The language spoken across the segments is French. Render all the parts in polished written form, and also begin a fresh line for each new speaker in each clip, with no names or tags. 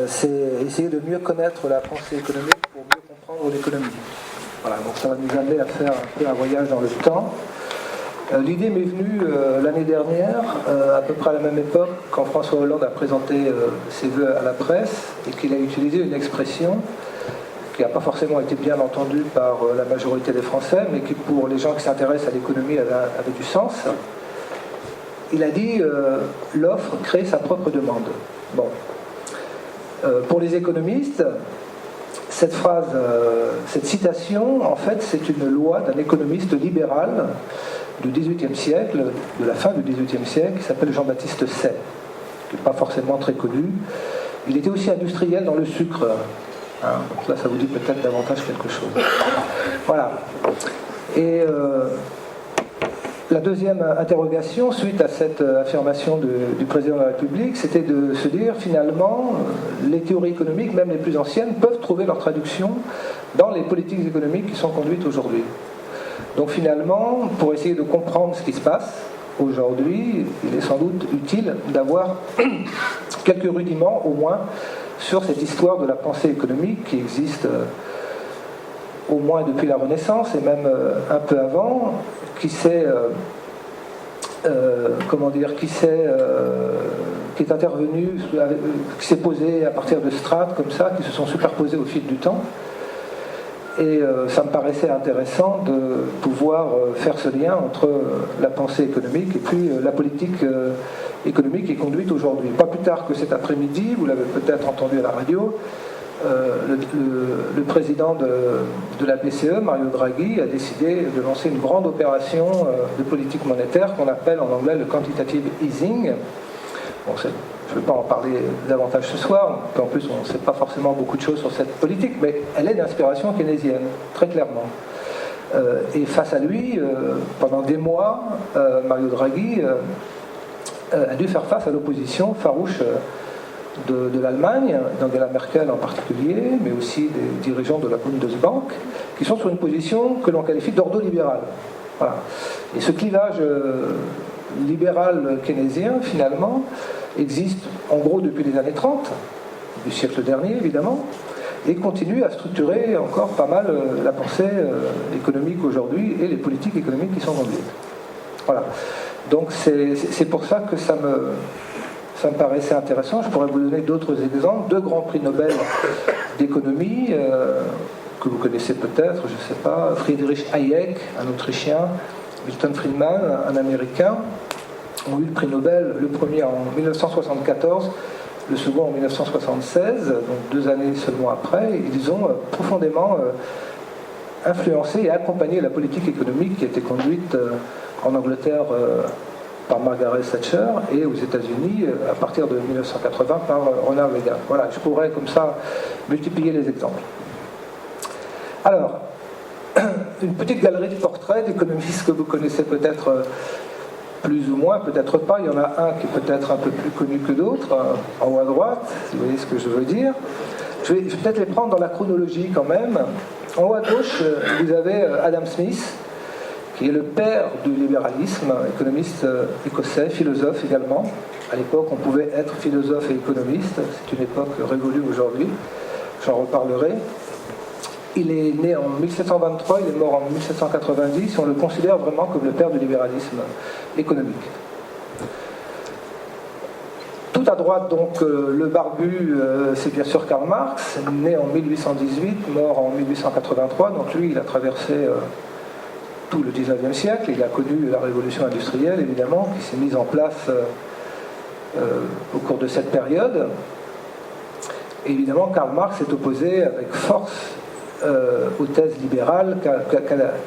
c'est essayer de mieux connaître la pensée économique pour mieux comprendre l'économie. Voilà, donc ça va nous amener à faire un peu un voyage dans le temps. L'idée m'est venue l'année dernière, à peu près à la même époque, quand François Hollande a présenté ses vœux à la presse et qu'il a utilisé une expression qui n'a pas forcément été bien entendue par la majorité des Français, mais qui, pour les gens qui s'intéressent à l'économie, avait du sens. Il a dit l'offre crée sa propre demande. Bon. Pour les économistes, cette phrase, cette citation, en fait, c'est une loi d'un économiste libéral du XVIIIe siècle, de la fin du XVIIIe siècle, qui s'appelle Jean-Baptiste Say, qui n'est pas forcément très connu. Il était aussi industriel dans le sucre. Hein, donc là, ça vous dit peut-être davantage quelque chose. Voilà. Et la deuxième interrogation, suite à cette affirmation du président de la République, c'était de se dire, finalement, les théories économiques, même les plus anciennes, peuvent trouver leur traduction dans les politiques économiques qui sont conduites aujourd'hui. Donc finalement, pour essayer de comprendre ce qui se passe aujourd'hui, il est sans doute utile d'avoir quelques rudiments, au moins, sur cette histoire de la pensée économique qui existe au moins depuis la Renaissance et même un peu avant, qui est intervenu, qui s'est posé à partir de strates comme ça, qui se sont superposées au fil du temps. Et ça me paraissait intéressant de pouvoir faire ce lien entre la pensée économique et puis la politique économique qui est conduite aujourd'hui. Pas plus tard que cet après-midi, vous l'avez peut-être entendu à la radio, le président de la BCE, Mario Draghi, a décidé de lancer une grande opération de politique monétaire qu'on appelle en anglais le quantitative easing. Bon, je ne vais pas en parler davantage ce soir, en plus on ne sait pas forcément beaucoup de choses sur cette politique, mais elle est d'inspiration keynésienne, très clairement. Et face à lui, pendant des mois, Mario Draghi a dû faire face à l'opposition farouche de l'Allemagne, d'Angela Merkel en particulier, mais aussi des dirigeants de la Bundesbank, qui sont sur une position que l'on qualifie d'ordo-libérale. Voilà. Et ce clivage libéral keynésien, finalement, existe en gros depuis les années 30, du siècle dernier évidemment, et continue à structurer encore pas mal la pensée économique aujourd'hui et les politiques économiques qui sont conduites. Voilà. Donc c'est pour ça que ça me paraissait intéressant. Je pourrais vous donner d'autres exemples. 2 grands prix Nobel d'économie, que vous connaissez peut-être, je ne sais pas, Friedrich Hayek, un Autrichien, Milton Friedman, un Américain, ont eu le prix Nobel, le premier en 1974, le second en 1976, donc 2 années seulement après. Ils ont profondément influencé et accompagné la politique économique qui a été conduite en Angleterre par Margaret Thatcher et aux États-Unis à partir de 1980 par Ronald Reagan. Voilà, je pourrais comme ça multiplier les exemples. Alors, une petite galerie de portraits d'économistes que vous connaissez peut-être plus ou moins, peut-être pas. Il y en a un qui est peut-être un peu plus connu que d'autres, en haut à droite, si vous voyez ce que je veux dire. Je vais peut-être les prendre dans la chronologie quand même. En haut à gauche, vous avez Adam Smith, qui est le père du libéralisme, économiste écossais, philosophe également. À l'époque, on pouvait être philosophe et économiste. C'est une époque révolue aujourd'hui. J'en reparlerai. Il est né en 1723, il est mort en 1790. On le considère vraiment comme le père du libéralisme économique. Tout à droite, donc, le barbu, c'est bien sûr Karl Marx, né en 1818, mort en 1883. Donc lui, il a traversé tout le 19e siècle. Il a connu la révolution industrielle, évidemment, qui s'est mise en place au cours de cette période. Et évidemment, Karl Marx est opposé avec force aux thèses libérales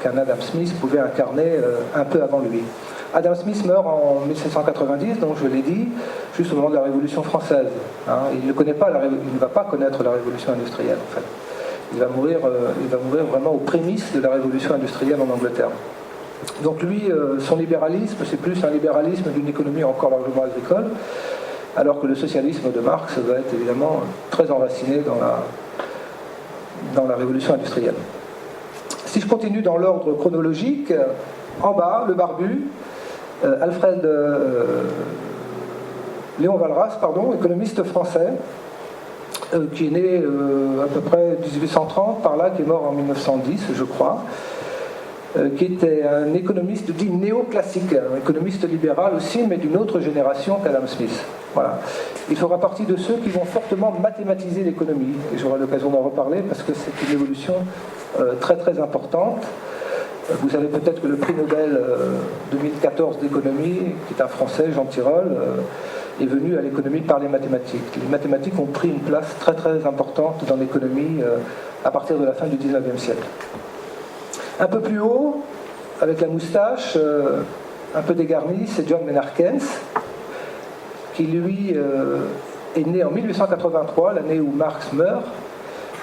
qu'un Adam Smith pouvait incarner un peu avant lui. Adam Smith meurt en 1790, donc je l'ai dit, juste au moment de la Révolution française. Hein. Il ne va pas connaître la Révolution industrielle, en fait. Il va mourir vraiment aux prémices de la Révolution industrielle en Angleterre. Donc lui, son libéralisme, c'est plus un libéralisme d'une économie encore largement agricole, alors que le socialisme de Marx va être évidemment très enraciné dans la révolution industrielle. Si je continue dans l'ordre chronologique, en bas, le barbu, Léon Walras, économiste français, qui est né à peu près 1830, par là, qui est mort en 1910, je crois, qui était un économiste dit néoclassique, un économiste libéral aussi, mais d'une autre génération qu'Adam Smith. Voilà. Il fera partie de ceux qui vont fortement mathématiser l'économie, et j'aurai l'occasion d'en reparler parce que c'est une évolution très très importante. Vous savez peut-être que le prix Nobel 2014 d'économie, qui est un Français, Jean Tirole, est venu à l'économie par les mathématiques. Les mathématiques ont pris une place très très importante dans l'économie à partir de la fin du 19e siècle. Un peu plus haut, avec la moustache, un peu dégarnie, c'est John Maynard Keynes, qui lui est né en 1883, l'année où Marx meurt,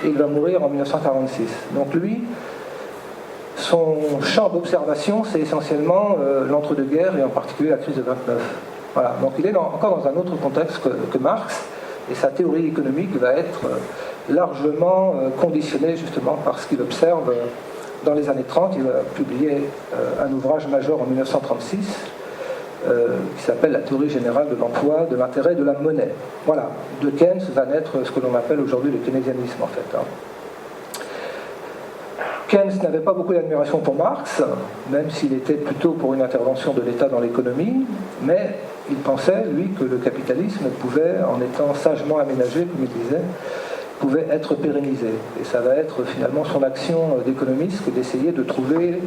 et il va mourir en 1946. Donc lui, son champ d'observation, c'est essentiellement l'entre-deux-guerres et en particulier la crise de 29. Voilà. Donc il est encore dans un autre contexte que Marx, et sa théorie économique va être largement conditionnée justement par ce qu'il observe dans les années 30. Il va publier un ouvrage majeur en 1936 qui s'appelle La théorie générale de l'emploi, de l'intérêt et de la monnaie. Voilà. De Keynes va naître ce que l'on appelle aujourd'hui le keynésianisme en fait. Keynes n'avait pas beaucoup d'admiration pour Marx, même s'il était plutôt pour une intervention de l'État dans l'économie, mais il pensait, lui, que le capitalisme pouvait, en étant sagement aménagé, comme il disait, pouvait être pérennisé. Et ça va être finalement son action d'économiste que d'essayer de trouver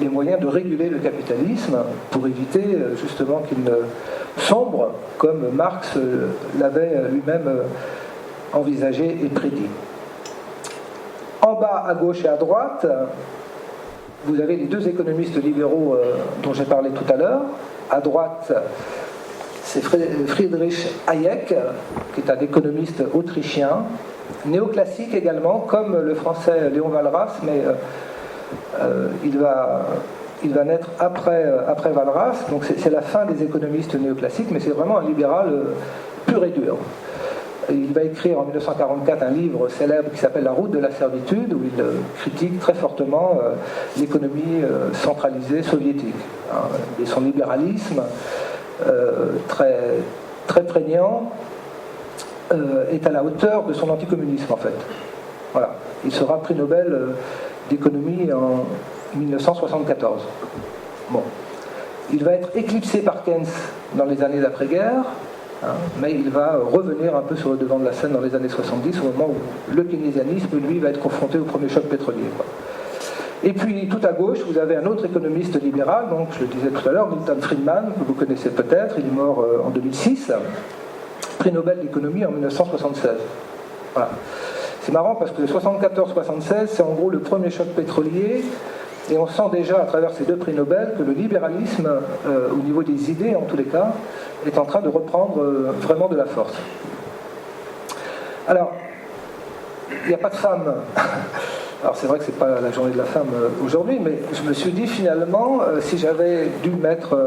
les moyens de réguler le capitalisme pour éviter justement qu'il ne sombre comme Marx l'avait lui-même envisagé et prédit. En bas, à gauche et à droite, vous avez les deux économistes libéraux dont j'ai parlé tout à l'heure. À droite, c'est Friedrich Hayek, qui est un économiste autrichien, néoclassique également, comme le français Léon Walras, mais il va naître après Walras, donc c'est la fin des économistes néoclassiques, mais c'est vraiment un libéral pur et dur. Il va écrire en 1944 un livre célèbre qui s'appelle La route de la servitude, où il critique très fortement l'économie centralisée soviétique. Et son libéralisme, très, très prégnant, est à la hauteur de son anticommunisme en fait. Voilà. Il sera prix Nobel d'économie en 1974. Bon. Il va être éclipsé par Keynes dans les années d'après-guerre, mais il va revenir un peu sur le devant de la scène dans les années 70, au moment où le keynésianisme, lui, va être confronté au premier choc pétrolier. Et puis, tout à gauche, vous avez un autre économiste libéral, donc je le disais tout à l'heure, Milton Friedman, que vous connaissez peut-être, il est mort en 2006, prix Nobel d'économie en 1976. Voilà. C'est marrant parce que 74-76, c'est en gros le premier choc pétrolier, et on sent déjà à travers ces deux prix Nobel que le libéralisme, au niveau des idées en tous les cas, est en train de reprendre vraiment de la force. Alors, il n'y a pas de femmes. Alors c'est vrai que c'est pas la journée de la femme aujourd'hui, mais je me suis dit finalement, si j'avais dû mettre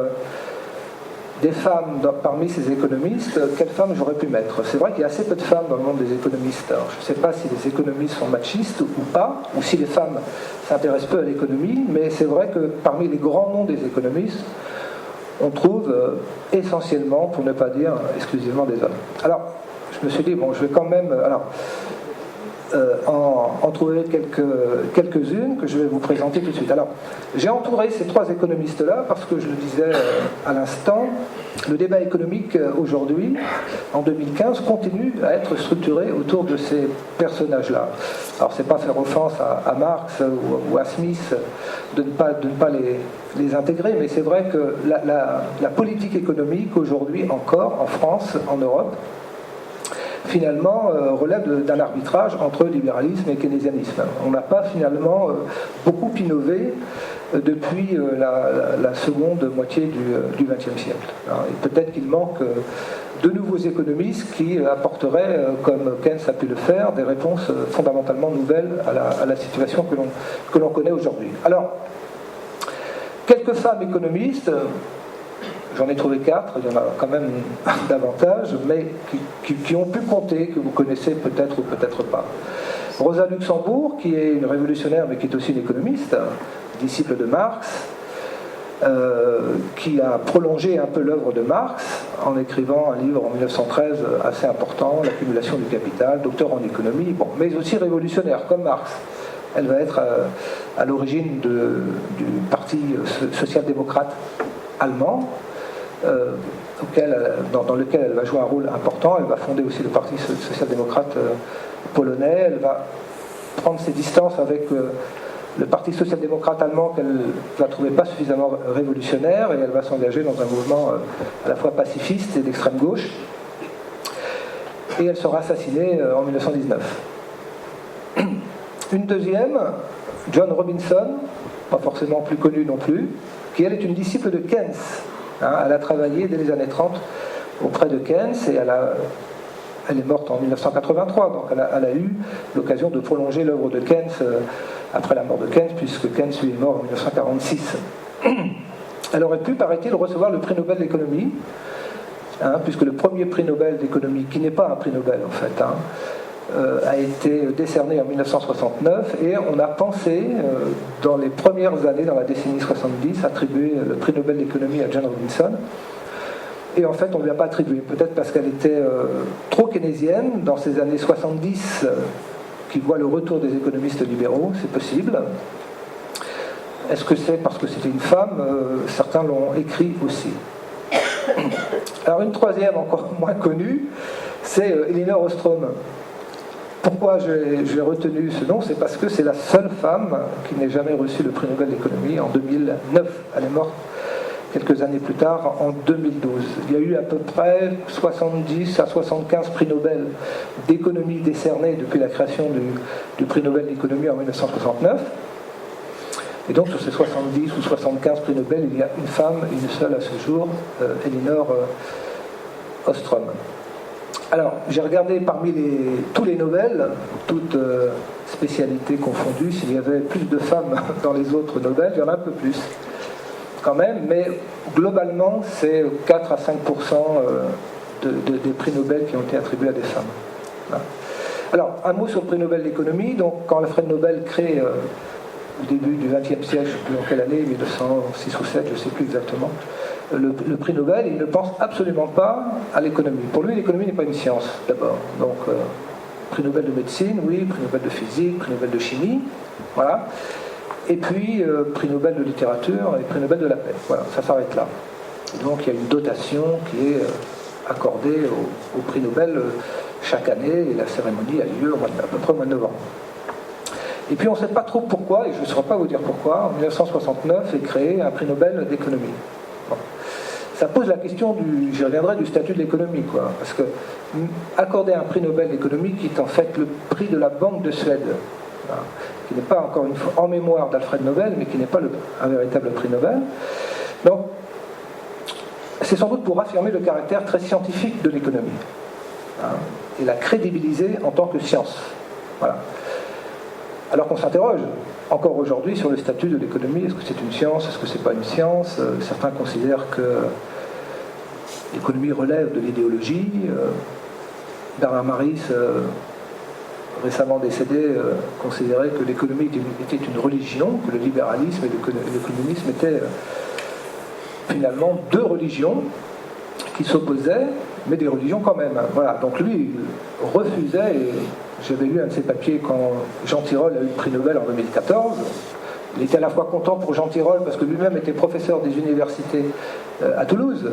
des femmes parmi ces économistes, quelles femmes j'aurais pu mettre? C'est vrai qu'il y a assez peu de femmes dans le monde des économistes. Alors, je ne sais pas si les économistes sont machistes ou pas, ou si les femmes s'intéressent peu à l'économie, mais c'est vrai que parmi les grands noms des économistes, on trouve essentiellement, pour ne pas dire exclusivement, des hommes. Alors, je me suis dit, bon, je vais quand même en trouver quelques-unes que je vais vous présenter tout de suite. Alors, j'ai entouré ces trois économistes-là parce que, je le disais à l'instant, le débat économique aujourd'hui, en 2015, continue à être structuré autour de ces personnages-là. Alors, c'est pas faire offense à Marx ou à Smith de ne pas les intégrer, mais c'est vrai que la politique économique aujourd'hui encore, en France, en Europe, finalement relève d'un arbitrage entre libéralisme et keynésianisme. On n'a pas finalement beaucoup innové depuis la seconde moitié du XXe siècle. Et peut-être qu'il manque de nouveaux économistes qui apporteraient, comme Keynes a pu le faire, des réponses fondamentalement nouvelles à la situation que l'on connaît aujourd'hui. Alors, quelques femmes économistes, j'en ai trouvé 4, il y en a quand même davantage, mais qui ont pu compter, que vous connaissez peut-être ou peut-être pas. Rosa Luxembourg, qui est une révolutionnaire, mais qui est aussi une économiste, disciple de Marx. qui a prolongé un peu l'œuvre de Marx en écrivant un livre en 1913 assez important, L'accumulation du capital, docteur en économie, bon, mais aussi révolutionnaire comme Marx. Elle va être à l'origine du parti social-démocrate allemand, dans lequel elle va jouer un rôle important. Elle va fonder aussi le parti social-démocrate polonais. Elle va prendre ses distances avec le parti social-démocrate allemand qu'elle ne va trouver pas suffisamment révolutionnaire, et elle va s'engager dans un mouvement à la fois pacifiste et d'extrême gauche. Et elle sera assassinée en 1919. Une deuxième, John Robinson, pas forcément plus connue non plus, qui elle est une disciple de Keynes. Elle a travaillé dès les années 30 auprès de Keynes, et elle est morte en 1983, donc elle a eu l'occasion de prolonger l'œuvre de Keynes après la mort de Keynes, puisque Keynes lui est mort en 1946. Elle aurait pu, paraît-il, recevoir le prix Nobel d'économie, puisque le premier prix Nobel d'économie, qui n'est pas un prix Nobel en fait, a été décerné en 1969, et on a pensé, dans les premières années, dans la décennie 70, attribuer le prix Nobel d'économie à John Robinson. Et en fait, on ne lui a pas attribué, peut-être parce qu'elle était trop keynésienne dans ces années 70, qui voient le retour des économistes libéraux, c'est possible. Est-ce que c'est parce que c'était une femme? Certains l'ont écrit aussi. Alors une troisième, encore moins connue, c'est Elinor Ostrom. Pourquoi j'ai retenu ce nom? C'est parce que c'est la seule femme qui n'ait jamais reçu le prix Nobel d'économie en 2009. Elle est morte quelques années plus tard, en 2012. Il y a eu à peu près 70 à 75 prix Nobel d'économie décernés depuis la création du prix Nobel d'économie en 1969. Et donc sur ces 70 ou 75 prix Nobel, il y a une femme, une seule à ce jour, Elinor Ostrom. Alors, j'ai regardé parmi tous les Nobel, toutes spécialités confondues, s'il y avait plus de femmes dans les autres Nobel, il y en a un peu plus quand même, mais globalement, c'est 4 à 5% des prix Nobel qui ont été attribués à des femmes. Voilà. Alors, un mot sur le prix Nobel d'économie. Donc, quand Alfred Nobel crée au début du XXe siècle, je ne sais plus en quelle année, 1906 ou 7, je ne sais plus exactement, le prix Nobel, il ne pense absolument pas à l'économie. Pour lui, l'économie n'est pas une science, d'abord. Donc, prix Nobel de médecine, oui, prix Nobel de physique, prix Nobel de chimie, voilà. Et puis, prix Nobel de littérature et prix Nobel de la paix. Voilà, ça s'arrête là. Et donc, il y a une dotation qui est accordée au prix Nobel chaque année, et la cérémonie a lieu à peu près au mois de novembre. Et puis, on ne sait pas trop pourquoi, et je ne saurais pas vous dire pourquoi, en 1969 est créé un prix Nobel d'économie. Bon. Ça pose la question j'y reviendrai, du statut de l'économie, quoi. Parce que accorder un prix Nobel d'économie qui est en fait le prix de la Banque de Suède, qui n'est pas encore une fois en mémoire d'Alfred Nobel, mais qui n'est pas un véritable prix Nobel. Donc, c'est sans doute pour affirmer le caractère très scientifique de l'économie, et la crédibiliser en tant que science. Voilà. Alors qu'on s'interroge encore aujourd'hui sur le statut de l'économie. Est-ce que c'est une science? Est-ce que c'est pas une science? Certains considèrent que l'économie relève de l'idéologie. Bernard Maris, récemment décédé, considérait que l'économie était une religion, que le libéralisme et le communisme étaient finalement deux religions qui s'opposaient, mais des religions quand même. Voilà. Donc lui, il refusait, et j'avais lu un de ses papiers quand Jean Tirole a eu le prix Nobel en 2014. Il était à la fois content pour Jean Tirole parce que lui-même était professeur des universités à Toulouse.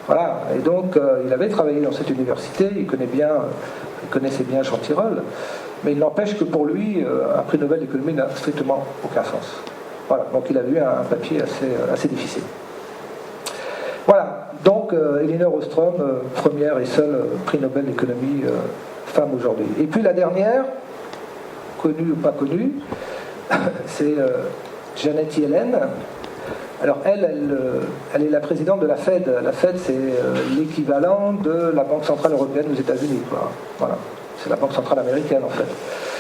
Voilà. Et donc il avait travaillé dans cette université, il connaissait bien Jean Tirole, mais il n'empêche que pour lui, un prix Nobel d'économie n'a strictement aucun sens. Voilà. Donc il avait eu un papier assez difficile. Voilà. Donc Elinor Ostrom, première et seule prix Nobel d'économie femme aujourd'hui. Et puis la dernière, connue ou pas connue, c'est Janet Yellen. Alors elle est la présidente de la Fed. La Fed, c'est l'équivalent de la Banque Centrale Européenne aux États-Unis, quoi. Voilà. C'est la Banque Centrale Américaine, en fait.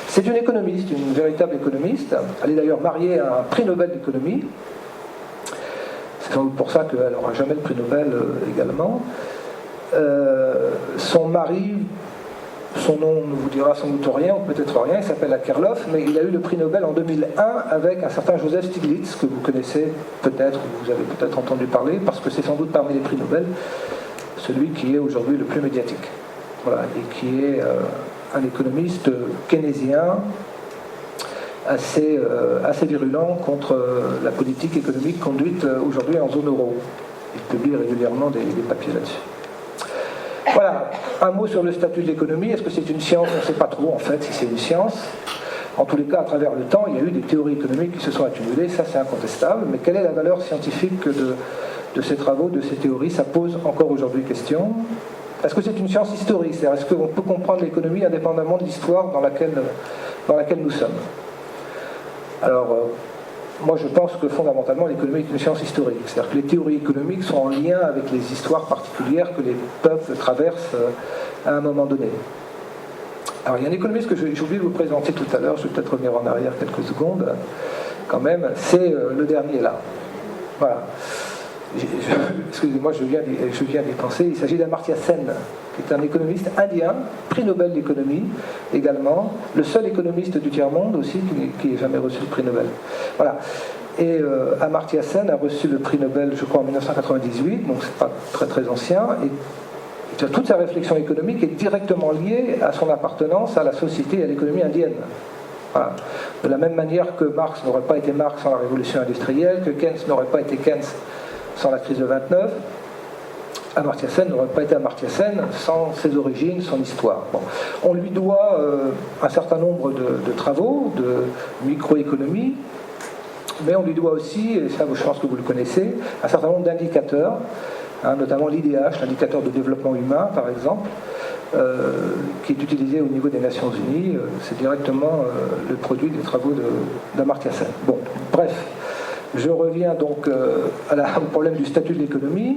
C'est une économiste, une véritable économiste. Elle est d'ailleurs mariée à un prix Nobel d'économie. C'est sans doute pour ça qu'elle n'aura jamais le prix Nobel également. Son mari son nom ne vous dira sans doute rien, ou peut-être rien, il s'appelle Akerlof, mais il a eu le prix Nobel en 2001 avec un certain Joseph Stiglitz, que vous connaissez peut-être, ou vous avez peut-être entendu parler, parce que c'est sans doute parmi les prix Nobel celui qui est aujourd'hui le plus médiatique. Voilà, et qui est un économiste keynésien assez virulent contre la politique économique conduite aujourd'hui en zone euro. Il publie régulièrement des papiers là-dessus. Voilà, un mot sur le statut de l'économie. Est-ce que c'est une science? On ne sait pas trop en fait si c'est une science. En tous les cas, à travers le temps, il y a eu des théories économiques qui se sont accumulées, ça c'est incontestable. Mais quelle est la valeur scientifique de ces travaux, de ces théories? Ça pose encore aujourd'hui question. Est-ce que c'est une science historique? C'est-à-dire, est-ce qu'on peut comprendre l'économie indépendamment de l'histoire dans laquelle nous sommes? Alors, moi je pense que fondamentalement l'économie est une science historique. C'est-à-dire que les théories économiques sont en lien avec les histoires particulières que les peuples traversent à un moment donné. Alors il y a un économiste que j'ai oublié de vous présenter tout à l'heure, je vais peut-être revenir en arrière quelques secondes, quand même, c'est le dernier là. Voilà. Excusez-moi, je viens d'y penser. Il s'agit d'Amartya Sen, qui est un économiste indien, prix Nobel d'économie également, le seul économiste du tiers-monde aussi qui ait jamais reçu le prix Nobel. Voilà. Et Amartya Sen a reçu le prix Nobel, je crois, en 1998, donc c'est pas très très ancien. Et toute sa réflexion économique est directement liée à son appartenance à la société et à l'économie indienne. Voilà. De la même manière que Marx n'aurait pas été Marx sans la révolution industrielle, que Keynes n'aurait pas été Keynes sans la crise de 29, Amartya Sen n'aurait pas été Amartya Sen sans ses origines, son histoire. Bon. On lui doit un certain nombre de travaux, de microéconomie, mais on lui doit aussi, et ça je pense que vous le connaissez, un certain nombre d'indicateurs, notamment l'IDH, l'indicateur de développement humain par exemple, qui est utilisé au niveau des Nations Unies. C'est directement le produit des travaux d'Amartya Sen. Bon, bref. Je reviens donc au problème du statut de l'économie.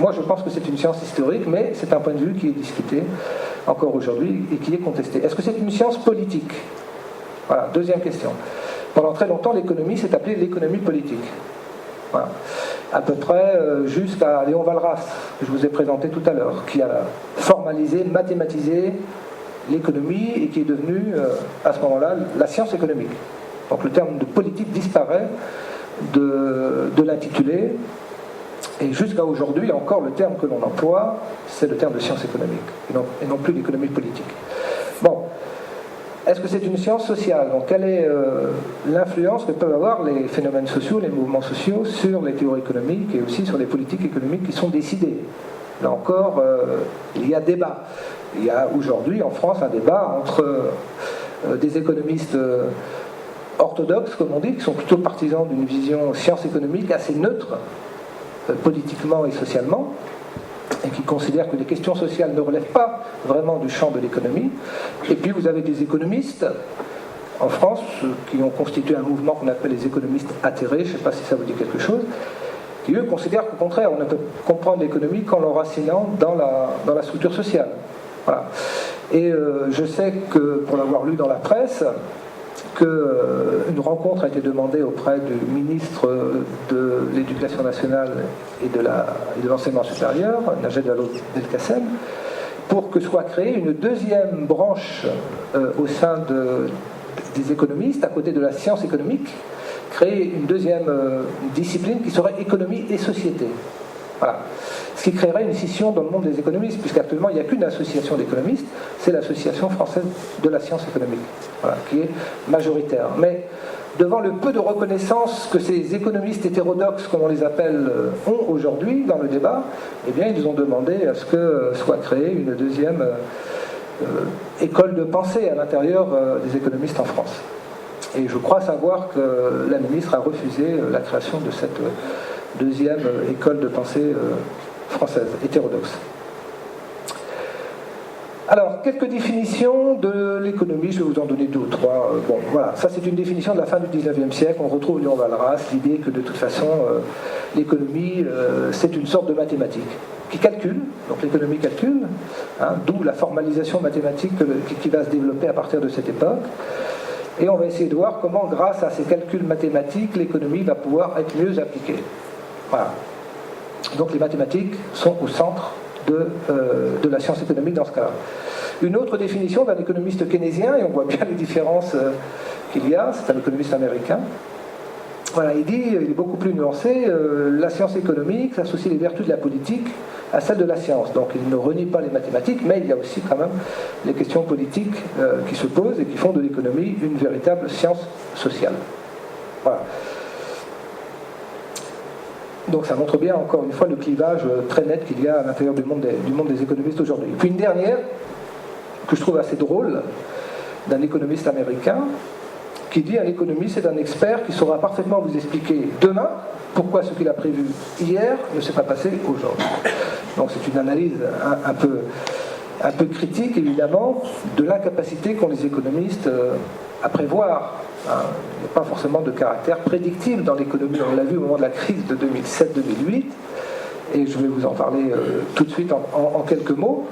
Moi, je pense que c'est une science historique, mais c'est un point de vue qui est discuté encore aujourd'hui et qui est contesté. Est-ce que c'est une science politique? Voilà, deuxième question. Pendant très longtemps, l'économie s'est appelée l'économie politique. Voilà. À peu près jusqu'à Léon Walras, que je vous ai présenté tout à l'heure, qui a formalisé, mathématisé l'économie et qui est devenue, à ce moment-là, la science économique. Donc le terme de politique disparaît de l'intitulé, et jusqu'à aujourd'hui encore le terme que l'on emploie c'est le terme de science économique et non plus d'économie politique. Bon, est-ce que c'est une science sociale? Donc quelle est l'influence que peuvent avoir les phénomènes sociaux, les mouvements sociaux sur les théories économiques et aussi sur les politiques économiques qui sont décidées? Là encore, il y a débat. Il y a aujourd'hui en France un débat entre des économistes orthodoxes, comme on dit, qui sont plutôt partisans d'une vision science économique assez neutre, politiquement et socialement, et qui considèrent que les questions sociales ne relèvent pas vraiment du champ de l'économie. Et puis vous avez des économistes en France qui ont constitué un mouvement qu'on appelle les économistes atterrés, je ne sais pas si ça vous dit quelque chose, qui eux considèrent qu'au contraire on ne peut comprendre l'économie qu'en l'enracinant dans la structure sociale. Voilà. Et je sais que, pour l'avoir lu dans la presse, qu'une rencontre a été demandée auprès du ministre de l'Éducation nationale et de l'enseignement supérieur, Najat Vallaud-Belkacem, pour que soit créée une deuxième branche au sein des économistes, à côté de la science économique, créer une deuxième discipline qui serait économie et société. Voilà. Ce qui créerait une scission dans le monde des économistes, puisqu'actuellement il n'y a qu'une association d'économistes, c'est l'association française de la science économique, voilà, qui est majoritaire. Mais devant le peu de reconnaissance que ces économistes hétérodoxes, comme on les appelle, ont aujourd'hui dans le débat, eh bien ils ont demandé à ce que soit créée une deuxième école de pensée à l'intérieur des économistes en France. Et je crois savoir que la ministre a refusé la création de cette deuxième école de pensée française, hétérodoxe. Alors, quelques définitions de l'économie, je vais vous en donner deux ou trois. Bon, voilà, ça c'est une définition de la fin du 19e siècle. On retrouve Léon Walras, l'idée que de toute façon, l'économie, c'est une sorte de mathématique qui calcule, donc l'économie calcule, d'où la formalisation mathématique qui va se développer à partir de cette époque. Et on va essayer de voir comment, grâce à ces calculs mathématiques, l'économie va pouvoir être mieux appliquée. Voilà. Donc les mathématiques sont au centre de la science économique dans ce cas-là. Une autre définition d'un économiste keynésien, et on voit bien les différences qu'il y a, c'est un économiste américain. Voilà, il dit, il est beaucoup plus nuancé, la science économique associe les vertus de la politique à celles de la science. Donc il ne renie pas les mathématiques, mais il y a aussi quand même les questions politiques qui se posent et qui font de l'économie une véritable science sociale. Voilà. Donc ça montre bien, encore une fois, le clivage très net qu'il y a à l'intérieur du monde des économistes aujourd'hui. Puis une dernière, que je trouve assez drôle, d'un économiste américain, qui dit: un économiste c'est un expert qui saura parfaitement vous expliquer demain pourquoi ce qu'il a prévu hier ne s'est pas passé aujourd'hui. Donc c'est une analyse un peu critique, évidemment, de l'incapacité qu'ont les économistes à prévoir. Il n'y a pas forcément de caractère prédictible dans l'économie. On l'a vu au moment de la crise de 2007-2008, et je vais vous en parler tout de suite en quelques mots.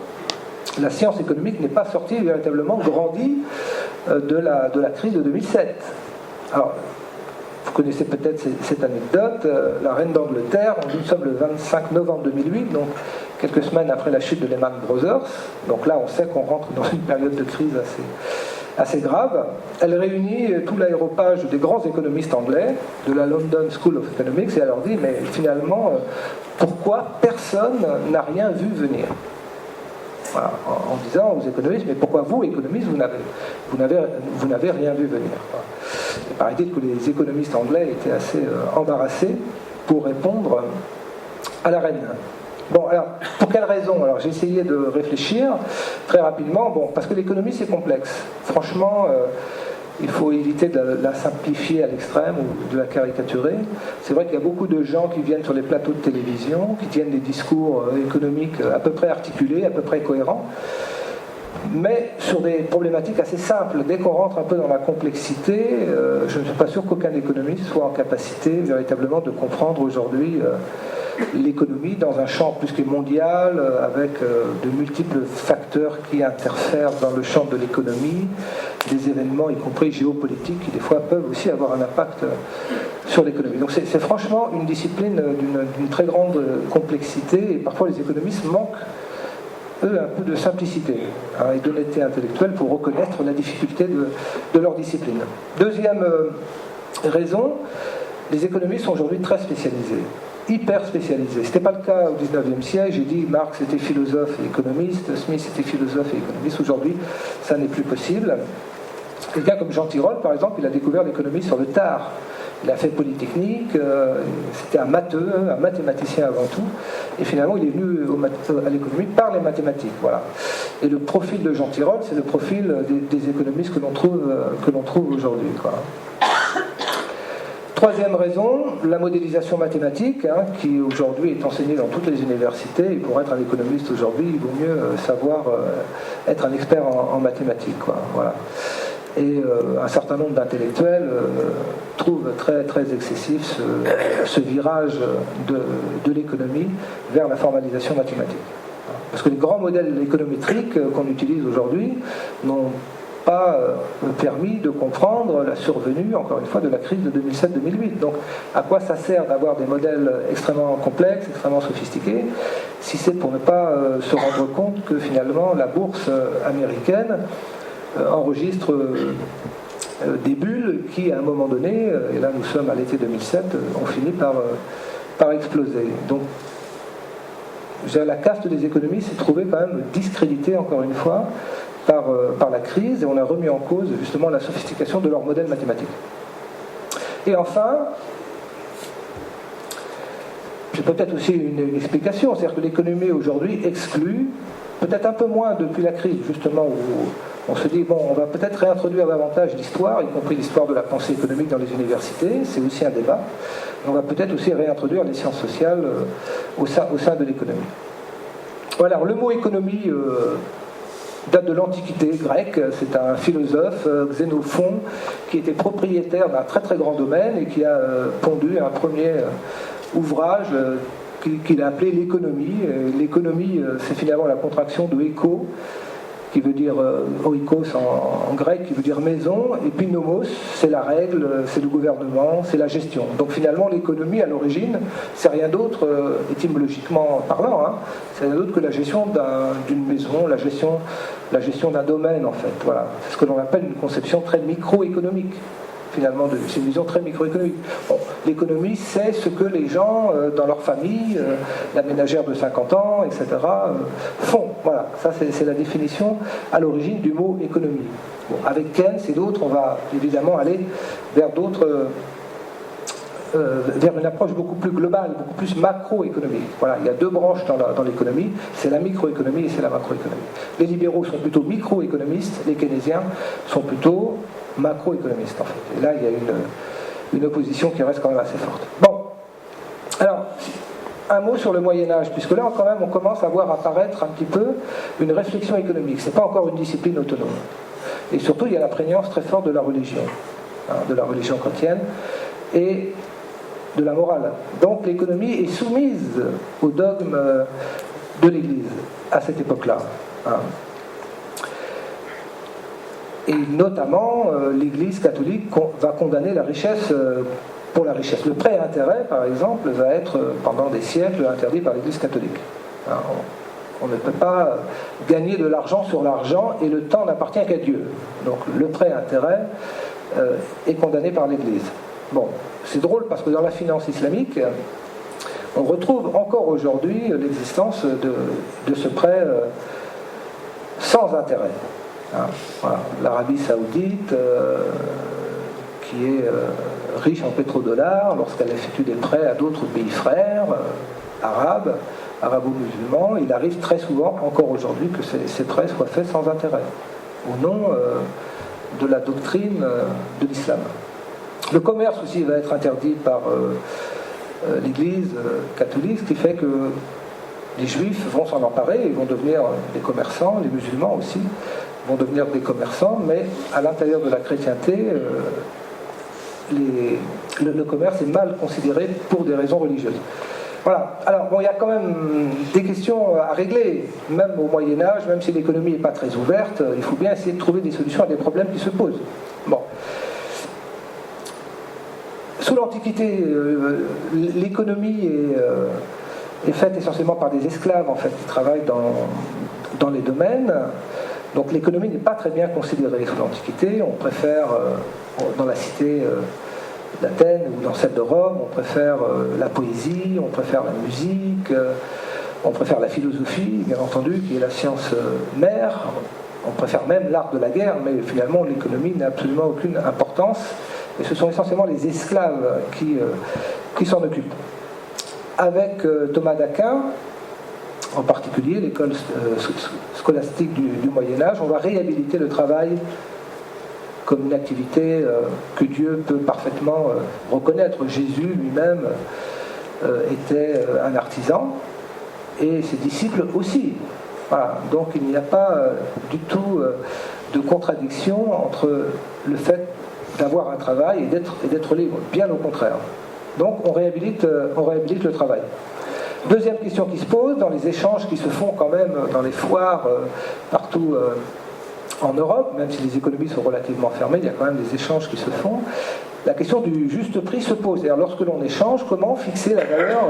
La science économique n'est pas sortie véritablement grandie de la crise de 2007. Alors, vous connaissez peut-être cette anecdote, la reine d'Angleterre, nous sommes le 25 novembre 2008, donc quelques semaines après la chute de Lehman Brothers, donc là on sait qu'on rentre dans une période de crise assez grave. Elle réunit tout l'aéropage des grands économistes anglais, de la London School of Economics, et elle leur dit: mais finalement, pourquoi personne n'a rien vu venir? Voilà, en disant aux économistes: mais pourquoi vous, économistes, vous n'avez rien vu venir? Il paraît-il que les économistes anglais étaient assez embarrassés pour répondre à la reine. Bon, alors, pour quelles raisons? Alors, j'ai essayé de réfléchir très rapidement. Bon, parce que l'économie, c'est complexe. Franchement, il faut éviter de la simplifier à l'extrême ou de la caricaturer. C'est vrai qu'il y a beaucoup de gens qui viennent sur les plateaux de télévision, qui tiennent des discours économiques à peu près articulés, à peu près cohérents, mais sur des problématiques assez simples. Dès qu'on rentre un peu dans la complexité, je ne suis pas sûr qu'aucun économiste soit en capacité véritablement de comprendre aujourd'hui l'économie dans un champ plus que mondial, avec de multiples facteurs qui interfèrent dans le champ de l'économie, des événements, y compris géopolitiques, qui des fois peuvent aussi avoir un impact sur l'économie. Donc c'est franchement une discipline d'une très grande complexité, et parfois les économistes manquent, eux, un peu de simplicité et d'honnêteté intellectuelle pour reconnaître la difficulté de leur discipline. Deuxième raison, les économistes sont aujourd'hui très spécialisés, hyper spécialisés. Ce n'était pas le cas au XIXe siècle. J'ai dit Marx était philosophe et économiste, Smith était philosophe et économiste. Aujourd'hui, ça n'est plus possible. Quelqu'un comme Jean Tirole, par exemple, il a découvert l'économie sur le tard. Il a fait Polytechnique, c'était un matheux, un mathématicien avant tout, et finalement il est venu à l'économie par les mathématiques. Voilà. Et le profil de Jean Tirole, c'est le profil des économistes que l'on trouve aujourd'hui. Troisième raison, la modélisation mathématique, qui aujourd'hui est enseignée dans toutes les universités, et pour être un économiste aujourd'hui, il vaut mieux savoir être un expert en mathématiques. Voilà. Et un certain nombre d'intellectuels trouvent très, très excessif ce virage de l'économie vers la formalisation mathématique. Parce que les grands modèles économétriques qu'on utilise aujourd'hui n'ont pas permis de comprendre la survenue, encore une fois, de la crise de 2007-2008. Donc, à quoi ça sert d'avoir des modèles extrêmement complexes, extrêmement sophistiqués, si c'est pour ne pas se rendre compte que finalement la bourse américaine enregistre des bulles qui, à un moment donné, et là nous sommes à l'été 2007, ont fini par exploser. Donc, la caste des économistes s'est trouvée quand même discréditée, encore une fois, par la crise, et on a remis en cause justement la sophistication de leur modèle mathématique. Et enfin, j'ai peut-être aussi une explication, c'est-à-dire que l'économie aujourd'hui exclut, peut-être un peu moins depuis la crise, justement, où on se dit, bon, on va peut-être réintroduire davantage l'histoire, y compris l'histoire de la pensée économique dans les universités, c'est aussi un débat. Et on va peut-être aussi réintroduire les sciences sociales au sein de l'économie. Voilà, alors, le mot économie date de l'Antiquité grecque. C'est un philosophe, Xénophon, qui était propriétaire d'un très très grand domaine et qui a pondu un premier ouvrage qu'il a appelé l'économie. L'économie, c'est finalement la contraction de éco, qui veut dire oikos en grec, qui veut dire maison, et puis nomos, c'est la règle, c'est le gouvernement, c'est la gestion. Donc finalement, l'économie, à l'origine, c'est rien d'autre, étymologiquement parlant, hein, c'est rien d'autre que la gestion d'une maison, la gestion d'un domaine, en fait. Voilà. C'est ce que l'on appelle une conception très microéconomique. Finalement, c'est une vision très microéconomique. Bon, l'économie, c'est ce que les gens, dans leur famille, la ménagère de 50 ans, etc., font. Voilà, ça c'est la définition à l'origine du mot économie. Bon, avec Keynes et d'autres, on va évidemment aller vers d'autres... vers une approche beaucoup plus globale, beaucoup plus macroéconomique. Voilà, il y a deux branches dans l'économie, c'est la microéconomie et c'est la macroéconomie. Les libéraux sont plutôt microéconomistes, les keynésiens sont plutôt macroéconomistes, en fait. Et là, il y a une opposition qui reste quand même assez forte. Bon, alors, un mot sur le Moyen-Âge, puisque là, quand même, on commence à voir apparaître un petit peu une réflexion économique. Ce n'est pas encore une discipline autonome. Et surtout, il y a la prégnance très forte de la religion, hein, de la religion chrétienne, et de la morale. Donc l'économie est soumise au dogme de l'Église à cette époque-là. Hein. Et notamment, l'Église catholique va condamner la richesse pour la richesse. Le prêt à intérêt, par exemple, va être pendant des siècles interdit par l'Église catholique. Hein, on ne peut pas gagner de l'argent sur l'argent et le temps n'appartient qu'à Dieu. Donc le prêt à intérêt est condamné par l'Église. Bon, c'est drôle parce que dans la finance islamique, on retrouve encore aujourd'hui l'existence de ce prêt sans intérêt. Hein, voilà. L'Arabie saoudite, qui est riche en pétrodollars, lorsqu'elle effectue des prêts à d'autres pays frères, arabo-musulmans, il arrive très souvent, encore aujourd'hui, que ces prêts soient faits sans intérêt, au nom de la doctrine de l'islam. Le commerce aussi va être interdit par l'Église catholique, ce qui fait que les juifs vont s'en emparer et vont devenir des commerçants, les musulmans aussi vont devenir des commerçants, mais à l'intérieur de la chrétienté, le commerce est mal considéré pour des raisons religieuses. Voilà. Alors, bon, il y a quand même des questions à régler, même au Moyen-Âge, même si l'économie n'est pas très ouverte, il faut bien essayer de trouver des solutions à des problèmes qui se posent. Bon. Sous l'Antiquité, l'économie est faite essentiellement par des esclaves, en fait, qui travaillent dans les domaines. Donc l'économie n'est pas très bien considérée sous l'Antiquité. On préfère, dans la cité d'Athènes ou dans celle de Rome, on préfère la poésie, on préfère la musique, on préfère la philosophie, bien entendu, qui est la science mère. On préfère même l'art de la guerre, mais finalement l'économie n'a absolument aucune importance. Et ce sont essentiellement les esclaves qui s'en occupent. Avec Thomas d'Aquin, en particulier l'école scolastique du Moyen-Âge, on va réhabiliter le travail comme une activité que Dieu peut parfaitement reconnaître. Jésus lui-même était un artisan, et ses disciples aussi. Voilà. Donc il n'y a pas du tout de contradiction entre le fait d'avoir un travail et d'être libre, bien au contraire. Donc on réhabilite le travail. Deuxième question qui se pose, dans les échanges qui se font quand même dans les foires partout en Europe, même si les économies sont relativement fermées, il y a quand même des échanges qui se font, la question du juste prix se pose. C'est-à-dire, lorsque l'on échange, comment fixer la valeur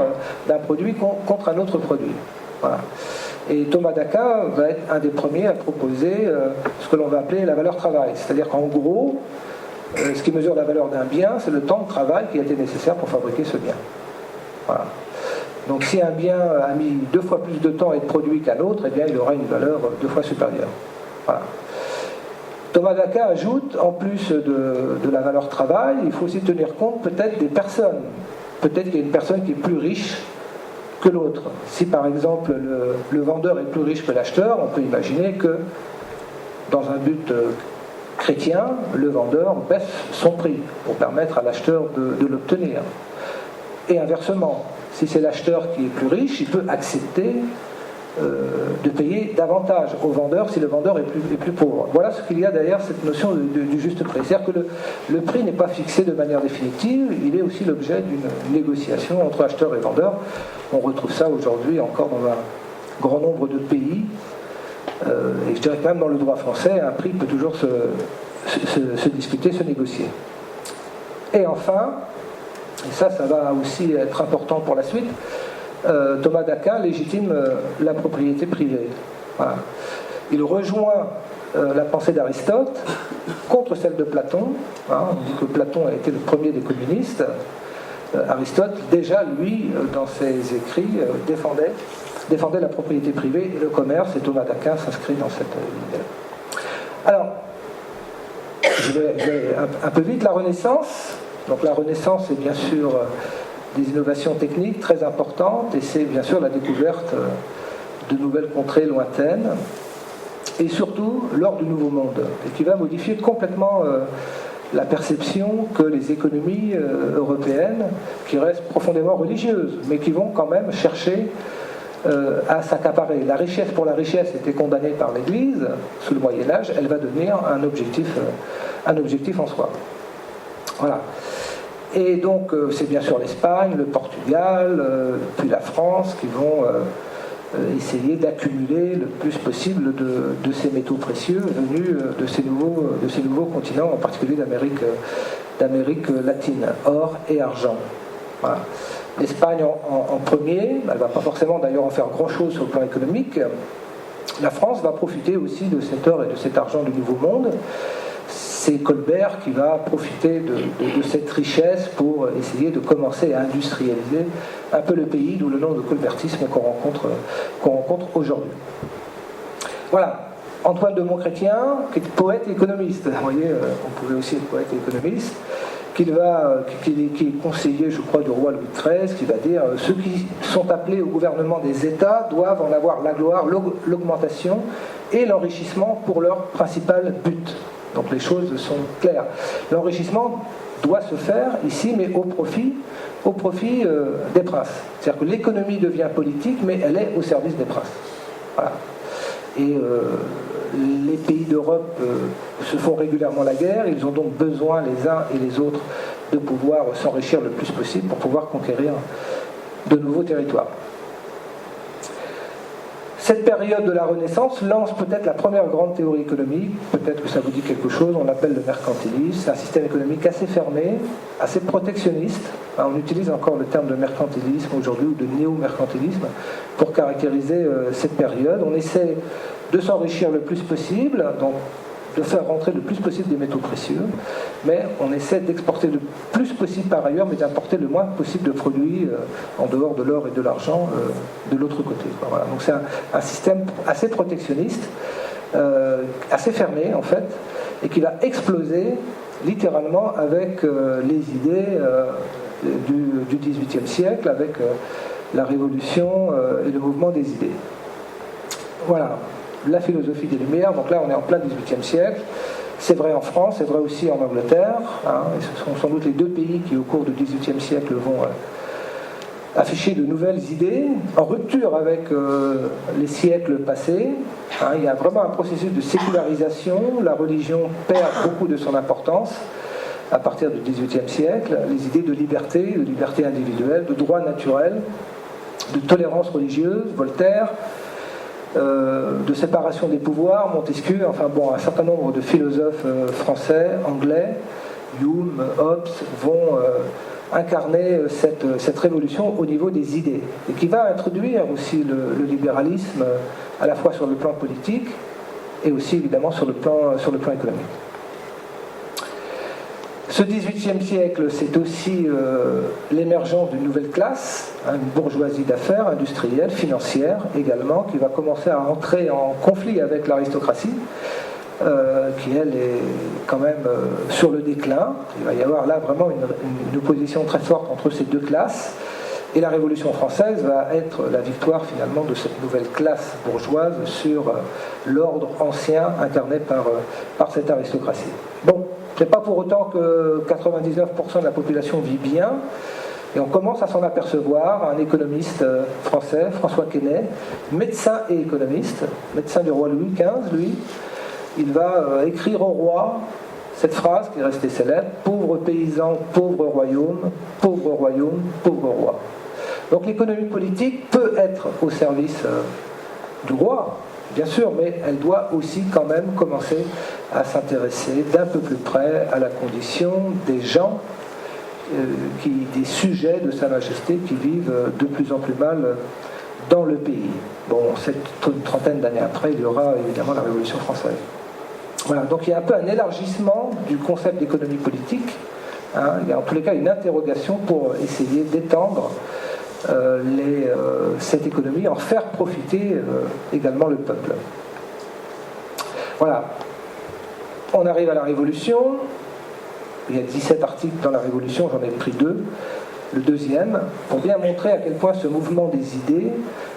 d'un produit contre un autre produit. Voilà. Et Thomas d'Aquin va être un des premiers à proposer ce que l'on va appeler la valeur travail. C'est-à-dire qu'en gros, ce qui mesure la valeur d'un bien, c'est le temps de travail qui a été nécessaire pour fabriquer ce bien. Voilà. Donc si un bien a mis 2 fois plus de temps à être produit qu'un autre, eh bien il aura une valeur 2 fois supérieure. Voilà. Thomas d'Aquin ajoute, en plus de la valeur travail, il faut aussi tenir compte peut-être des personnes. Peut-être qu'il y a une personne qui est plus riche que l'autre. Si par exemple le vendeur est plus riche que l'acheteur, on peut imaginer que dans un but chrétien, le vendeur baisse son prix pour permettre à l'acheteur de l'obtenir. Et inversement, si c'est l'acheteur qui est plus riche, il peut accepter de payer davantage au vendeur si le vendeur est plus pauvre. Voilà ce qu'il y a derrière cette notion du juste prix. C'est-à-dire que le prix n'est pas fixé de manière définitive, il est aussi l'objet d'une négociation entre acheteur et vendeur. On retrouve ça aujourd'hui encore dans un grand nombre de pays Et je dirais que même dans le droit français, un prix peut toujours se discuter, se négocier. Et enfin, et ça va aussi être important pour la suite, Thomas d'Aquin légitime la propriété privée. Voilà. Il rejoint la pensée d'Aristote contre celle de Platon. On dit que Platon a été le premier des communistes. Aristote, déjà, lui, dans ses écrits, défendait la propriété privée et le commerce, et Thomas d'Aquin s'inscrit dans cette idée. Alors, je vais un peu vite. La Renaissance. Donc la Renaissance, c'est bien sûr des innovations techniques très importantes, et c'est bien sûr la découverte de nouvelles contrées lointaines, et surtout l'ordre du Nouveau Monde, et qui va modifier complètement la perception que les économies européennes, qui restent profondément religieuses, mais qui vont quand même chercher à s'accaparer. La richesse pour la richesse était condamnée par l'Église sous le Moyen-Âge, elle va devenir un objectif en soi. Voilà. Et donc, c'est bien sûr l'Espagne, le Portugal, puis la France qui vont essayer d'accumuler le plus possible de ces métaux précieux venus de ces nouveaux continents, en particulier d'Amérique latine, or et argent. Voilà. L'Espagne en premier, elle ne va pas forcément d'ailleurs en faire grand-chose sur le plan économique. La France va profiter aussi de cet or et de cet argent du Nouveau Monde. C'est Colbert qui va profiter de cette richesse pour essayer de commencer à industrialiser un peu le pays, d'où le nom de colbertisme qu'on rencontre aujourd'hui. Voilà, Antoine de Montchrétien, qui est poète et économiste. Vous voyez, on pouvait aussi être poète et économiste, qui est conseiller, je crois, du roi Louis XIII, qui va dire « Ceux qui sont appelés au gouvernement des États doivent en avoir la gloire, l'augmentation et l'enrichissement pour leur principal but. » Donc les choses sont claires. L'enrichissement doit se faire ici, mais au profit des princes. C'est-à-dire que l'économie devient politique, mais elle est au service des princes. Voilà. Et les pays d'Europe se font régulièrement la guerre, ils ont donc besoin les uns et les autres de pouvoir s'enrichir le plus possible pour pouvoir conquérir de nouveaux territoires. Cette période de la Renaissance lance peut-être la première grande théorie économique, peut-être que ça vous dit quelque chose, on l'appelle le mercantilisme. C'est un système économique assez fermé, assez protectionniste. On utilise encore le terme de mercantilisme aujourd'hui, ou de néo-mercantilisme, pour caractériser cette période. On essaie de s'enrichir le plus possible, donc de faire rentrer le plus possible des métaux précieux, mais on essaie d'exporter le plus possible par ailleurs, mais d'importer le moins possible de produits en dehors de l'or et de l'argent de l'autre côté. Voilà. Donc c'est un système assez protectionniste, assez fermé en fait, et qui va exploser littéralement avec les idées du XVIIIe siècle, avec la Révolution et le mouvement des idées. Voilà. La philosophie des Lumières, donc là on est en plein XVIIIe siècle, c'est vrai en France, c'est vrai aussi en Angleterre, et ce sont sans doute les deux pays qui au cours du XVIIIe siècle vont afficher de nouvelles idées, en rupture avec les siècles passés. Il y a vraiment un processus de sécularisation, la religion perd beaucoup de son importance à partir du XVIIIe siècle, les idées de liberté individuelle, de droit naturel, de tolérance religieuse, Voltaire, de séparation des pouvoirs, Montesquieu, enfin bon, un certain nombre de philosophes français, anglais, Hume, Hobbes, vont incarner cette révolution au niveau des idées, et qui va introduire aussi le libéralisme à la fois sur le plan politique et aussi évidemment sur le plan économique. Ce XVIIIe siècle, c'est aussi l'émergence d'une nouvelle classe, une bourgeoisie d'affaires, industrielle, financière également, qui va commencer à entrer en conflit avec l'aristocratie, qui elle est quand même sur le déclin. Il va y avoir là vraiment une opposition très forte entre ces deux classes, et la Révolution française va être la victoire finalement de cette nouvelle classe bourgeoise sur l'ordre ancien incarné par cette aristocratie. Bon. C'est pas pour autant que 99% de la population vit bien, et on commence à s'en apercevoir. Un économiste français, François Quesnay, médecin et économiste, médecin du roi Louis XV, lui, il va écrire au roi cette phrase qui est restée célèbre: pauvres paysans, pauvre royaume, pauvre royaume, pauvre roi. Donc l'économie politique peut être au service du roi, bien sûr, mais elle doit aussi quand même commencer à s'intéresser d'un peu plus près à la condition des gens, des sujets de Sa Majesté qui vivent de plus en plus mal dans le pays. Bon, une trentaine d'années après, il y aura évidemment la Révolution française. Voilà, donc il y a un peu un élargissement du concept d'économie politique. Il y a en tous les cas une interrogation pour essayer d'étendre cette économie, en faire profiter également le peuple. Voilà. On arrive à la Révolution. Il y a 17 articles dans la Révolution, j'en ai pris 2. Le deuxième, pour bien montrer à quel point ce mouvement des idées,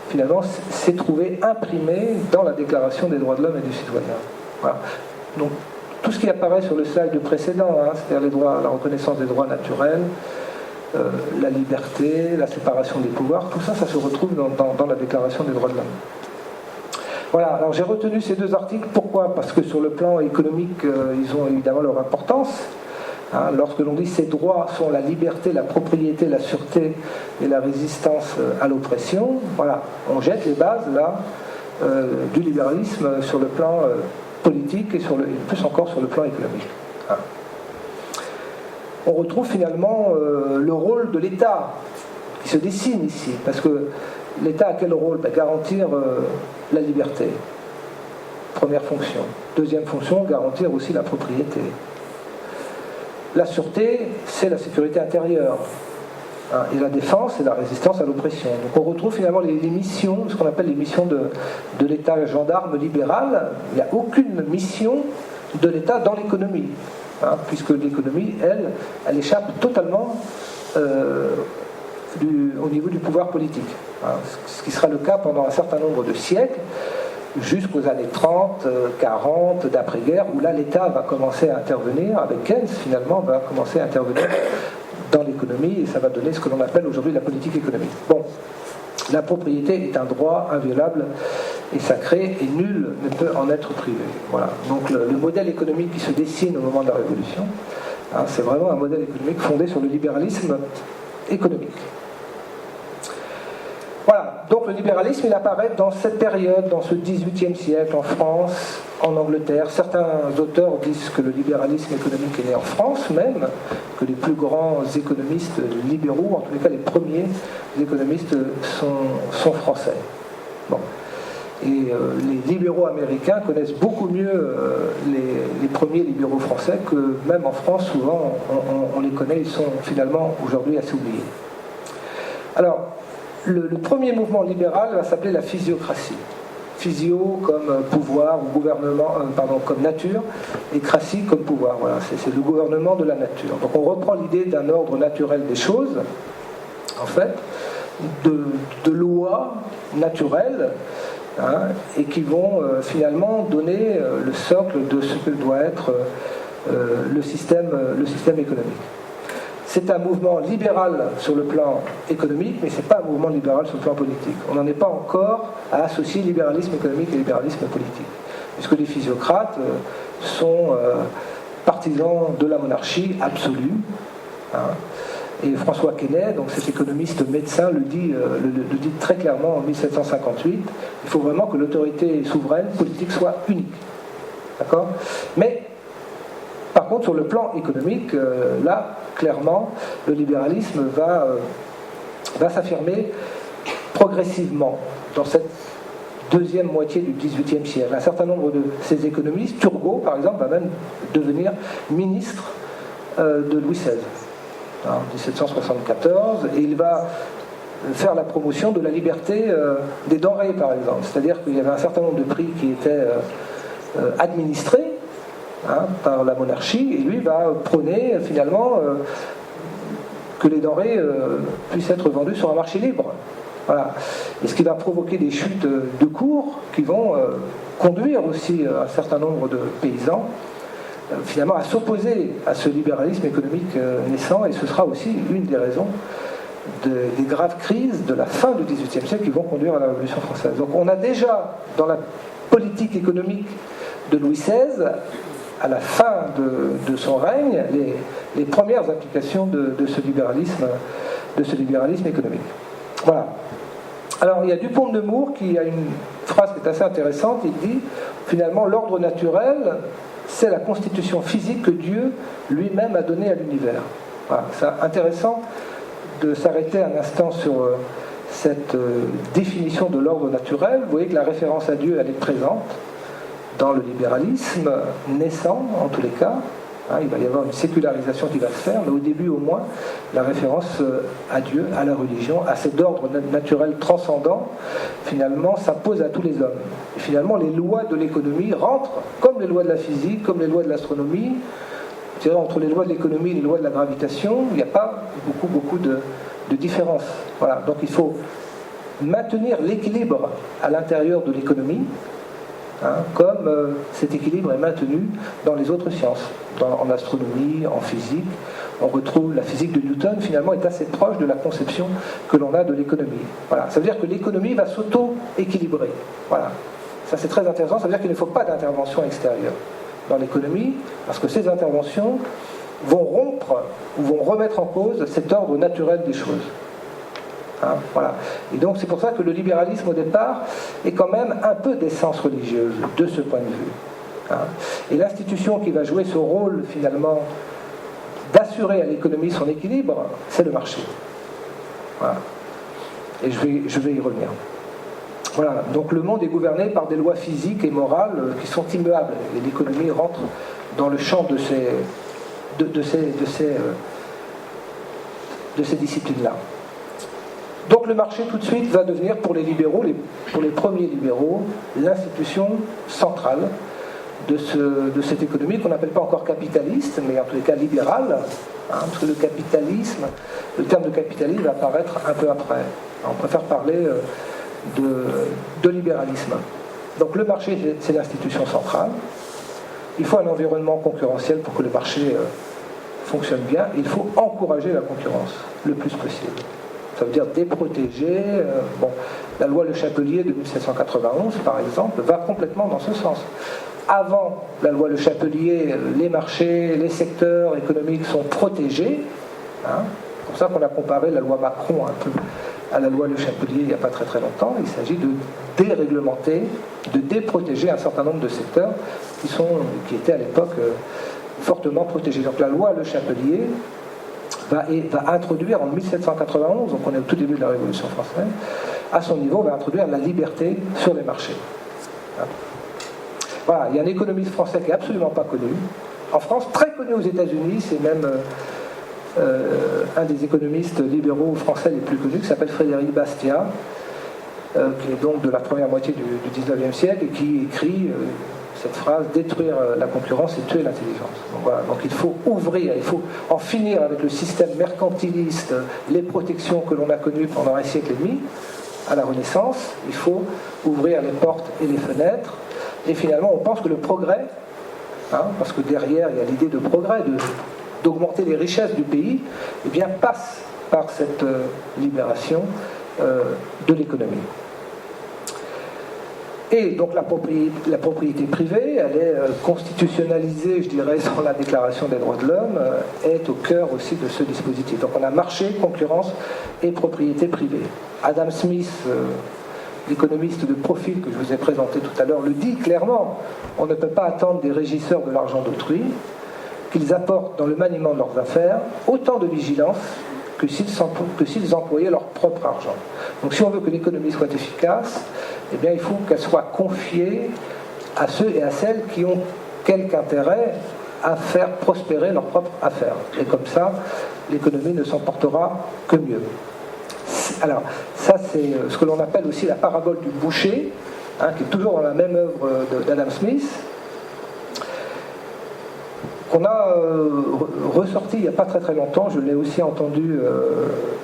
finalement, s'est trouvé imprimé dans la Déclaration des droits de l'homme et du citoyen. Voilà. Donc, tout ce qui apparaît sur le slide précédent, c'est-à-dire la reconnaissance des droits naturels, la liberté, la séparation des pouvoirs, tout ça, ça se retrouve dans la Déclaration des droits de l'homme. Voilà, alors j'ai retenu ces 2 articles, pourquoi ? Parce que sur le plan économique, ils ont évidemment leur importance. Lorsque l'on dit ces droits sont la liberté, la propriété, la sûreté et la résistance à l'oppression, voilà, on jette les bases là du libéralisme sur le plan politique et plus encore sur le plan économique. On retrouve finalement le rôle de l'État qui se dessine ici, parce que l'État a quel rôle ? Garantir la liberté, première fonction. Deuxième fonction, garantir aussi la propriété. La sûreté, c'est la sécurité intérieure. Et la défense, c'est la résistance à l'oppression. Donc on retrouve finalement les missions, ce qu'on appelle les missions de l'État gendarme libéral. Il n'y a aucune mission de l'État dans l'économie, puisque l'économie, elle échappe totalement au niveau du pouvoir politique. Ce qui sera le cas pendant un certain nombre de siècles, jusqu'aux années 30, 40, d'après-guerre, où là l'État va commencer à intervenir, avec Keynes finalement, va commencer à intervenir dans l'économie, et ça va donner ce que l'on appelle aujourd'hui la politique économique. Bon, la propriété est un droit inviolable et sacré, et nul ne peut en être privé. Voilà. Donc le modèle économique qui se dessine au moment de la Révolution, c'est vraiment un modèle économique fondé sur le libéralisme économique. Voilà, donc le libéralisme, il apparaît dans cette période, dans ce XVIIIe siècle, en France, en Angleterre. Certains auteurs disent que le libéralisme économique est né en France même, que les plus grands économistes libéraux, en tous les cas les premiers économistes, sont français. Bon. Et les libéraux américains connaissent beaucoup mieux les premiers libéraux français que même en France, souvent, on les connaît, ils sont finalement aujourd'hui assez oubliés. Alors, le premier mouvement libéral va s'appeler la physiocratie. Physio comme pouvoir, ou gouvernement, comme nature, et cratie comme pouvoir. Voilà, c'est le gouvernement de la nature. Donc on reprend l'idée d'un ordre naturel des choses, en fait, de lois naturelles, et qui vont finalement donner le socle de ce que doit être le système économique. C'est un mouvement libéral sur le plan économique, mais ce n'est pas un mouvement libéral sur le plan politique. On n'en est pas encore à associer libéralisme économique et libéralisme politique, puisque les physiocrates sont partisans de la monarchie absolue. Et François Quesnay, donc cet économiste médecin, le dit très clairement en 1758, il faut vraiment que l'autorité souveraine politique soit unique. D'accord ? Mais par contre, sur le plan économique, là, clairement, le libéralisme va s'affirmer progressivement dans cette deuxième moitié du XVIIIe siècle. Un certain nombre de ces économistes, Turgot par exemple, va même devenir ministre de Louis XVI en 1774, et il va faire la promotion de la liberté des denrées, par exemple. C'est-à-dire qu'il y avait un certain nombre de prix qui étaient administrés par la monarchie, et lui va prôner finalement que les denrées puissent être vendues sur un marché libre. Voilà. Et ce qui va provoquer des chutes de cours qui vont conduire aussi un certain nombre de paysans finalement à s'opposer à ce libéralisme économique naissant, et ce sera aussi une des raisons des graves crises de la fin du XVIIIe siècle qui vont conduire à la Révolution française. Donc on a déjà dans la politique économique de Louis XVI, à la fin de son règne, les premières applications de ce libéralisme économique. Voilà. Alors il y a Dupont de Nemours qui a une phrase qui est assez intéressante. Il dit, finalement, l'ordre naturel, c'est la constitution physique que Dieu lui-même a donnée à l'univers. Voilà, c'est intéressant de s'arrêter un instant sur cette définition de l'ordre naturel. Vous voyez que la référence à Dieu, elle est présente dans le libéralisme naissant, en tous les cas. Il va y avoir une sécularisation qui va se faire, mais au début au moins, la référence à Dieu, à la religion, à cet ordre naturel transcendant, finalement, s'impose à tous les hommes. Et finalement, les lois de l'économie rentrent, comme les lois de la physique, comme les lois de l'astronomie. C'est-à-dire, entre les lois de l'économie et les lois de la gravitation, il n'y a pas beaucoup de différence. Voilà. Donc il faut maintenir l'équilibre à l'intérieur de l'économie, comme cet équilibre est maintenu dans les autres sciences, en astronomie, en physique. On retrouve la physique de Newton, finalement, est assez proche de la conception que l'on a de l'économie. Voilà. Ça veut dire que l'économie va s'auto-équilibrer. Voilà. Ça, c'est très intéressant. Ça veut dire qu'il ne faut pas d'intervention extérieure dans l'économie, parce que ces interventions vont rompre ou vont remettre en cause cet ordre naturel des choses. Voilà. Et donc c'est pour ça que le libéralisme au départ est quand même un peu d'essence religieuse de ce point de vue. Et l'institution qui va jouer ce rôle finalement d'assurer à l'économie son équilibre, c'est le marché. Voilà. Et je vais y revenir. Voilà. Donc le monde est gouverné par des lois physiques et morales qui sont immuables. Et l'économie rentre dans le champ de ces disciplines-là. Donc le marché tout de suite va devenir pour les libéraux, pour les premiers libéraux, l'institution centrale de cette économie qu'on n'appelle pas encore capitaliste, mais en tous les cas libérale, parce que le terme de capitalisme va apparaître un peu après. On préfère parler de libéralisme. Donc le marché, c'est l'institution centrale. Il faut un environnement concurrentiel pour que le marché fonctionne bien. Il faut encourager la concurrence le plus possible. Ça veut dire déprotéger. La loi Le Chapelier de 1791, par exemple, va complètement dans ce sens. Avant la loi Le Chapelier, les marchés, les secteurs économiques sont protégés. C'est pour ça qu'on a comparé la loi Macron un peu à la loi Le Chapelier il n'y a pas très très longtemps. Il s'agit de déréglementer, de déprotéger un certain nombre de secteurs qui étaient à l'époque fortement protégés. Donc la loi Le Chapelier va introduire en 1791, donc on est au tout début de la Révolution française, à son niveau, va introduire la liberté sur les marchés. Voilà, il y a un économiste français qui n'est absolument pas connu. En France, très connu aux États-Unis, c'est même un des économistes libéraux français les plus connus, qui s'appelle Frédéric Bastiat, qui est donc de la première moitié du 19e siècle, et qui écrit cette phrase « détruire la concurrence et tuer l'intelligence ». Donc voilà, donc il faut ouvrir, il faut en finir avec le système mercantiliste, les protections que l'on a connues pendant un siècle et demi, à la Renaissance. Il faut ouvrir les portes et les fenêtres, et finalement on pense que le progrès, parce que derrière il y a l'idée de progrès, d'augmenter les richesses du pays, eh bien passe par cette libération de l'économie. Et donc la propriété privée, elle est constitutionnalisée, je dirais, dans la Déclaration des droits de l'homme, est au cœur aussi de ce dispositif. Donc on a marché, concurrence et propriété privée. Adam Smith, l'économiste de profil que je vous ai présenté tout à l'heure, le dit clairement. On ne peut pas attendre des régisseurs de l'argent d'autrui qu'ils apportent dans le maniement de leurs affaires autant de vigilance que s'ils employaient leur propre argent. Donc si on veut que l'économie soit efficace, eh bien, il faut qu'elle soit confiée à ceux et à celles qui ont quelque intérêt à faire prospérer leurs propres affaires. Et comme ça, l'économie ne s'en portera que mieux. Alors, ça c'est ce que l'on appelle aussi la parabole du boucher, qui est toujours dans la même œuvre d'Adam Smith, qu'on a ressorti il n'y a pas très très longtemps. Je l'ai aussi entendu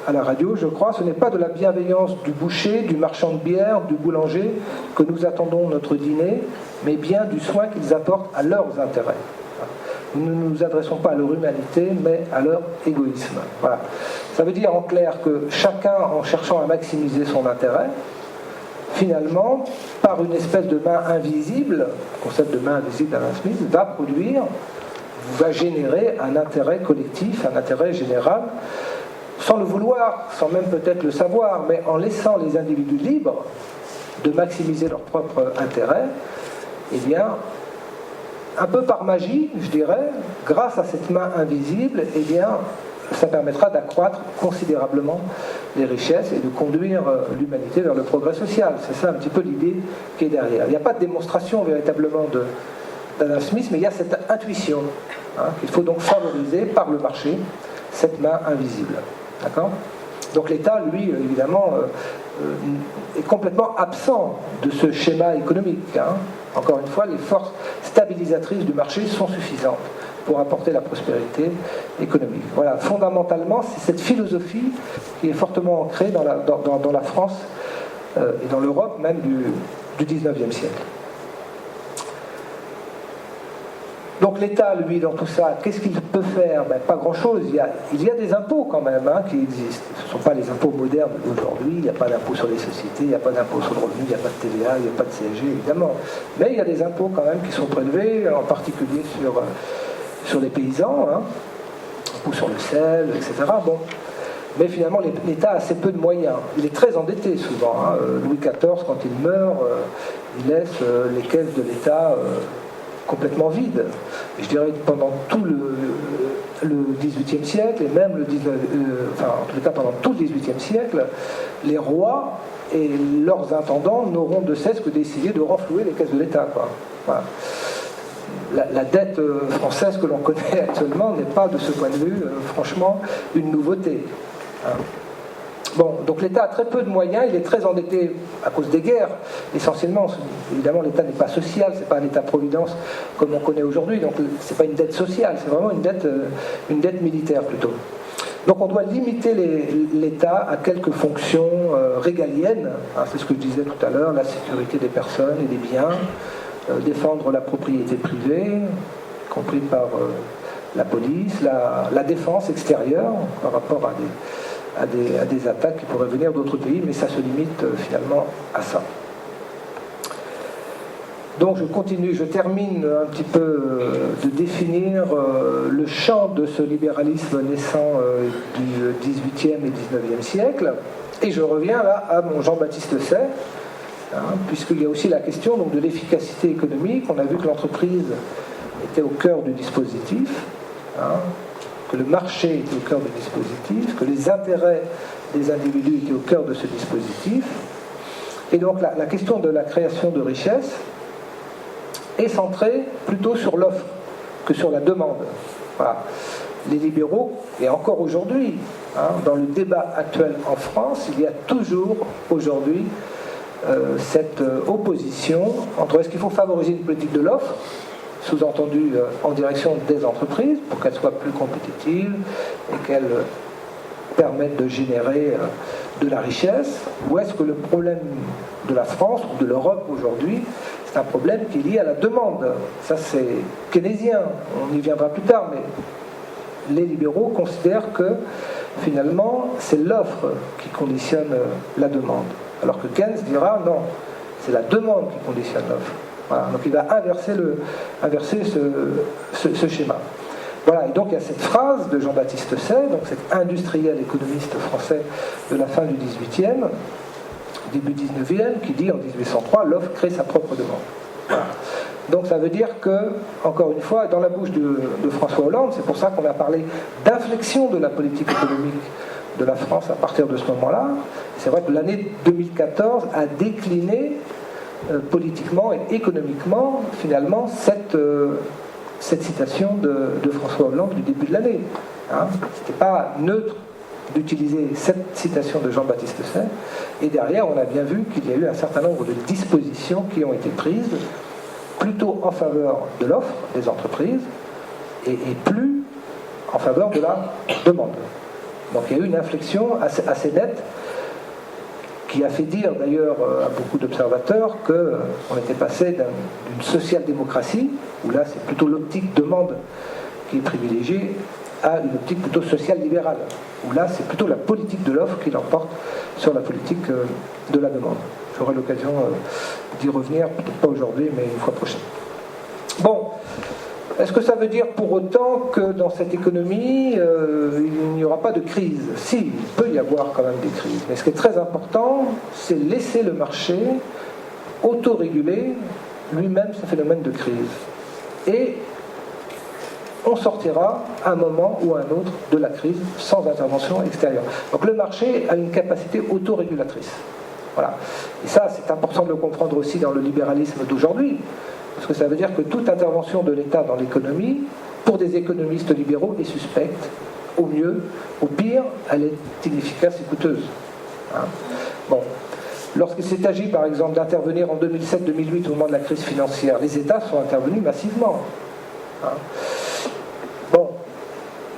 à la radio, je crois. Ce n'est pas de la bienveillance du boucher, du marchand de bière, du boulanger que nous attendons notre dîner, mais bien du soin qu'ils apportent à leurs intérêts. Nous ne nous adressons pas à leur humanité, mais à leur égoïsme. Voilà. Ça veut dire en clair que chacun, en cherchant à maximiser son intérêt, finalement, par une espèce de main invisible, le concept de main invisible d'Adam Smith, va générer un intérêt collectif, un intérêt général, sans le vouloir, sans même peut-être le savoir, mais en laissant les individus libres de maximiser leur propre intérêt, eh bien, un peu par magie, je dirais, grâce à cette main invisible, eh bien, ça permettra d'accroître considérablement les richesses et de conduire l'humanité vers le progrès social. C'est ça un petit peu l'idée qui est derrière. Il n'y a pas de démonstration véritablement d'Adam Smith, mais il y a cette intuition qu'il faut donc favoriser par le marché, cette main invisible. D'accord ? Donc l'État, lui, évidemment, est complètement absent de ce schéma économique. Encore une fois, les forces stabilisatrices du marché sont suffisantes pour apporter la prospérité économique. Voilà, fondamentalement, c'est cette philosophie qui est fortement ancrée dans la France et dans l'Europe même du 19e siècle. Donc l'État, lui, dans tout ça, qu'est-ce qu'il peut faire ? Pas grand-chose. Il y a des impôts quand même qui existent. Ce ne sont pas les impôts modernes d'aujourd'hui. Il n'y a pas d'impôt sur les sociétés, il n'y a pas d'impôt sur le revenu, il n'y a pas de TVA, il n'y a pas de CSG, évidemment. Mais il y a des impôts quand même qui sont prélevés, en particulier sur les paysans, ou sur le sel, etc. Bon. Mais finalement, l'État a assez peu de moyens. Il est très endetté souvent. Louis XIV, quand il meurt, il laisse les caisses de l'État complètement vides. Je dirais que pendant tout le XVIIIe siècle, et même en tous les cas pendant tout le XVIIIe siècle, les rois et leurs intendants n'auront de cesse que d'essayer de renflouer les caisses de l'État. Voilà. La dette française que l'on connaît actuellement n'est pas, de ce point de vue, franchement, une nouveauté. Bon, donc l'État a très peu de moyens, il est très endetté à cause des guerres, essentiellement. Évidemment, l'État n'est pas social, c'est pas un État-providence comme on connaît aujourd'hui, donc c'est pas une dette sociale, c'est vraiment une dette militaire plutôt. Donc on doit limiter l'État à quelques fonctions régaliennes, c'est ce que je disais tout à l'heure, la sécurité des personnes et des biens, défendre la propriété privée, y compris par la police, la défense extérieure par rapport à des attaques qui pourraient venir d'autres pays, mais ça se limite finalement à ça. Donc je termine un petit peu de définir le champ de ce libéralisme naissant du XVIIIe et XIXe siècle, et je reviens là à mon Jean-Baptiste Say, puisqu'il y a aussi la question donc, de l'efficacité économique. On a vu que l'entreprise était au cœur du dispositif, que le marché était au cœur du dispositif, que les intérêts des individus étaient au cœur de ce dispositif. Et donc la question de la création de richesse est centrée plutôt sur l'offre que sur la demande. Voilà. Les libéraux, et encore aujourd'hui, dans le débat actuel en France, il y a toujours aujourd'hui cette opposition entre est-ce qu'il faut favoriser une politique de l'offre, sous-entendu en direction des entreprises, pour qu'elles soient plus compétitives et qu'elles permettent de générer de la richesse, ou est-ce que le problème de la France ou de l'Europe aujourd'hui, c'est un problème qui est lié à la demande. Ça c'est keynésien, on y viendra plus tard, mais les libéraux considèrent que finalement c'est l'offre qui conditionne la demande, alors que Keynes dira non, c'est la demande qui conditionne l'offre. Voilà, donc il va inverser ce schéma. Voilà, et donc il y a cette phrase de Jean-Baptiste Say, donc cet industriel économiste français de la fin du XVIIIe, début XIXe, qui dit en 1803 l'offre crée sa propre demande. Voilà. Donc ça veut dire que, encore une fois, dans la bouche de François Hollande, c'est pour ça qu'on a parlé d'inflexion de la politique économique de la France à partir de ce moment-là. C'est vrai que l'année 2014 a décliné politiquement et économiquement, finalement, cette citation de François Hollande du début de l'année. Ce n'était pas neutre d'utiliser cette citation de Jean-Baptiste Say, et derrière, on a bien vu qu'il y a eu un certain nombre de dispositions qui ont été prises plutôt en faveur de l'offre des entreprises et plus en faveur de la demande. Donc il y a eu une inflexion assez nette qui a fait dire d'ailleurs à beaucoup d'observateurs qu'on était passé d'une social-démocratie, où là c'est plutôt l'optique demande qui est privilégiée, à une optique plutôt social-libérale, où là c'est plutôt la politique de l'offre qui l'emporte sur la politique de la demande. J'aurai l'occasion d'y revenir, peut-être pas aujourd'hui, mais une fois prochaine. Bon, est-ce que ça veut dire pour autant que dans cette économie, il n'y aura pas de crise ? Si, il peut y avoir quand même des crises. Mais ce qui est très important, c'est laisser le marché autoréguler lui-même ce phénomène de crise. Et on sortira à un moment ou à un autre de la crise sans intervention extérieure. Donc le marché a une capacité autorégulatrice. Voilà. Et ça, c'est important de le comprendre aussi dans le libéralisme d'aujourd'hui, parce que ça veut dire que toute intervention de l'État dans l'économie, pour des économistes libéraux, est suspecte. Au mieux, au pire, elle est inefficace et coûteuse. Hein. Bon. Lorsqu'il s'est agi, par exemple, d'intervenir en 2007-2008 au moment de la crise financière, les États sont intervenus massivement. Hein. Bon,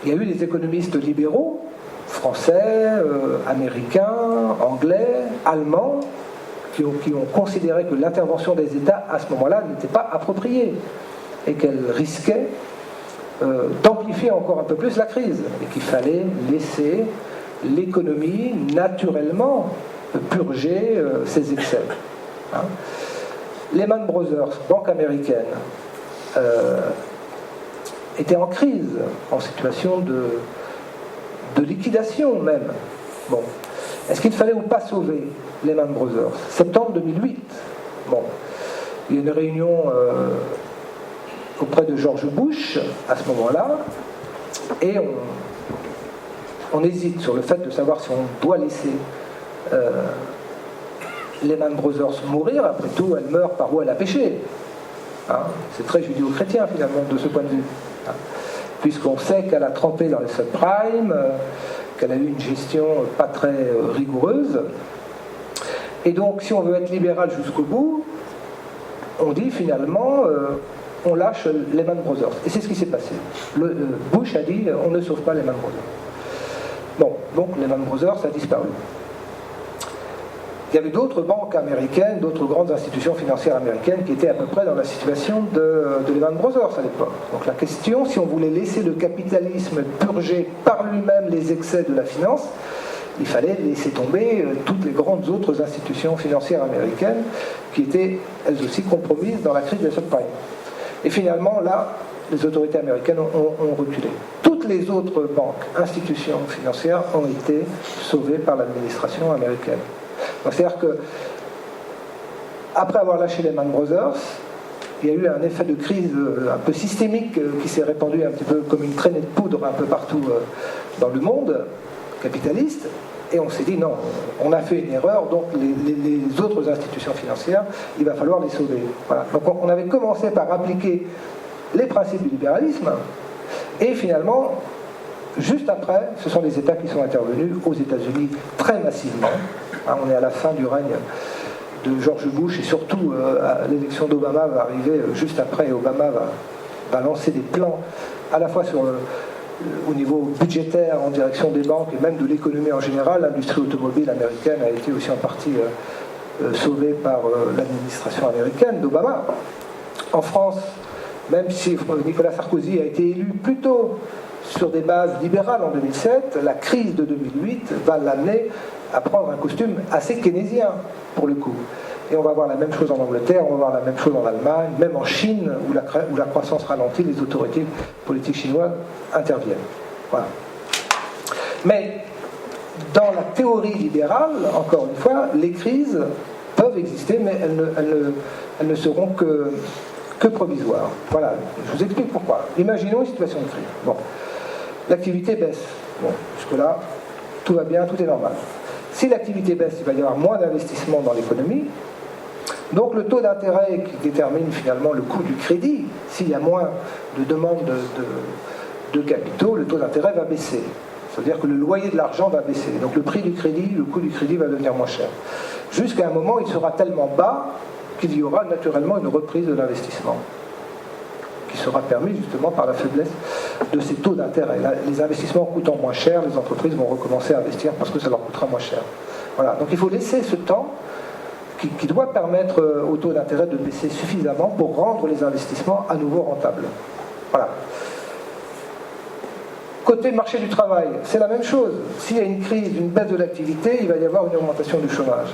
il y a eu des économistes libéraux, français, américains, anglais, allemands, qui ont considéré que l'intervention des États à ce moment-là n'était pas appropriée et qu'elle risquait d'amplifier encore un peu plus la crise et qu'il fallait laisser l'économie naturellement purger ses excès. Hein. Lehman Brothers, banque américaine, était en crise, en situation de liquidation même. Bon. Est-ce qu'il fallait ou pas sauver Lehman Brothers? Septembre 2008. Bon. Il y a une réunion auprès de George Bush à ce moment-là, et on hésite sur le fait de savoir si on doit laisser Lehman Brothers mourir. Après tout, elle meurt par où elle a péché. Hein, c'est très judéo-chrétien finalement de ce point de vue. Hein, puisqu'on sait qu'elle a trempé dans les subprimes, qu'elle a eu une gestion pas très rigoureuse. Et donc, si on veut être libéral jusqu'au bout, on dit finalement, on lâche Lehman Brothers. Et c'est ce qui s'est passé. Bush a dit, on ne sauve pas Lehman Brothers. Bon, donc Lehman Brothers a disparu. Il y avait d'autres banques américaines, d'autres grandes institutions financières américaines qui étaient à peu près dans la situation de Lehman Brothers à l'époque. Donc la question, si on voulait laisser le capitalisme purger par lui-même les excès de la finance, il fallait laisser tomber toutes les grandes autres institutions financières américaines qui étaient elles aussi compromises dans la crise des subprimes. Et finalement, là, les autorités américaines ont reculé. Toutes les autres banques, institutions financières ont été sauvées par l'administration américaine. C'est-à-dire que, après avoir lâché Lehman Brothers, il y a eu un effet de crise un peu systémique qui s'est répandu un petit peu comme une traînée de poudre un peu partout dans le monde capitaliste, et on s'est dit non, on a fait une erreur, donc les autres institutions financières, il va falloir les sauver. Voilà. Donc on avait commencé par appliquer les principes du libéralisme, et finalement, juste après, ce sont les États qui sont intervenus aux États-Unis très massivement. On est à la fin du règne de George Bush, et surtout l'élection d'Obama va arriver juste après, et Obama va lancer des plans à la fois au niveau budgétaire en direction des banques et même de l'économie en général. L'industrie automobile américaine a été aussi en partie sauvée par l'administration américaine d'Obama. En France, même si Nicolas Sarkozy a été élu plutôt sur des bases libérales en 2007, la crise de 2008 va l'amener à prendre un costume assez keynésien, pour le coup. Et on va voir la même chose en Angleterre, on va voir la même chose en Allemagne, même en Chine, où la croissance ralentit, les autorités politiques chinoises interviennent. Voilà. Mais dans la théorie libérale, encore une fois, les crises peuvent exister, mais elles ne seront que provisoires. Voilà, je vous explique pourquoi. Imaginons une situation de crise. Bon. L'activité baisse. Bon, jusque-là, tout va bien, tout est normal. Si l'activité baisse, il va y avoir moins d'investissement dans l'économie. Donc le taux d'intérêt qui détermine finalement le coût du crédit, s'il y a moins de demandes de capitaux, le taux d'intérêt va baisser. C'est-à-dire que le loyer de l'argent va baisser. Donc le prix du crédit, le coût du crédit va devenir moins cher. Jusqu'à un moment, il sera tellement bas qu'il y aura naturellement une reprise de l'investissement, qui sera permis justement par la faiblesse de ces taux d'intérêt. Les investissements coûtant moins cher, les entreprises vont recommencer à investir parce que ça leur coûtera moins cher. Voilà. Donc il faut laisser ce temps qui doit permettre au taux d'intérêt de baisser suffisamment pour rendre les investissements à nouveau rentables. Voilà. Côté marché du travail, c'est la même chose. S'il y a une crise, une baisse de l'activité, il va y avoir une augmentation du chômage.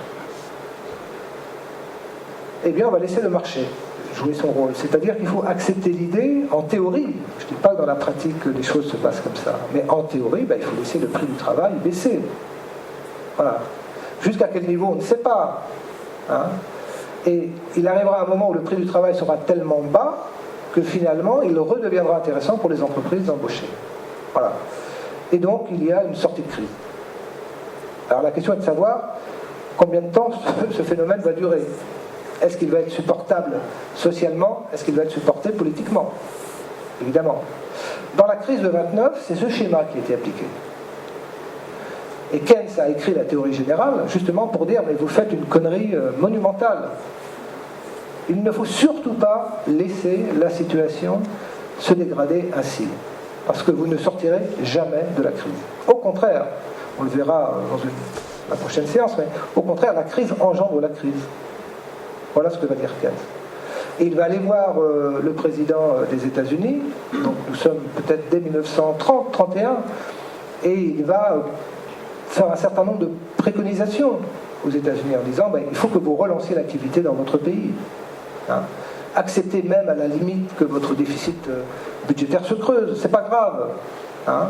Eh bien, on va laisser le marché jouer son rôle. C'est-à-dire qu'il faut accepter l'idée, en théorie, je ne dis pas que dans la pratique que les choses se passent comme ça, mais en théorie, il faut laisser le prix du travail baisser. Voilà. Jusqu'à quel niveau, on ne sait pas. Hein. Et il arrivera un moment où le prix du travail sera tellement bas que finalement, il redeviendra intéressant pour les entreprises d'embaucher. Voilà. Et donc, il y a une sortie de crise. Alors la question est de savoir combien de temps ce phénomène va durer. Est-ce qu'il va être supportable socialement? Est-ce qu'il va être supporté politiquement? Évidemment. Dans la crise de 29, c'est ce schéma qui a été appliqué. Et Keynes a écrit la théorie générale justement pour dire mais vous faites une connerie monumentale. Il ne faut surtout pas laisser la situation se dégrader ainsi, parce que vous ne sortirez jamais de la crise. Au contraire, on le verra dans la prochaine séance, mais au contraire, la crise engendre la crise. Voilà ce que va dire Keynes. Et il va aller voir le président des États-Unis, donc nous sommes peut-être dès 1930-31, et il va faire un certain nombre de préconisations aux États-Unis en disant il faut que vous relanciez l'activité dans votre pays. Hein. Acceptez même à la limite que votre déficit budgétaire se creuse, c'est pas grave. Hein.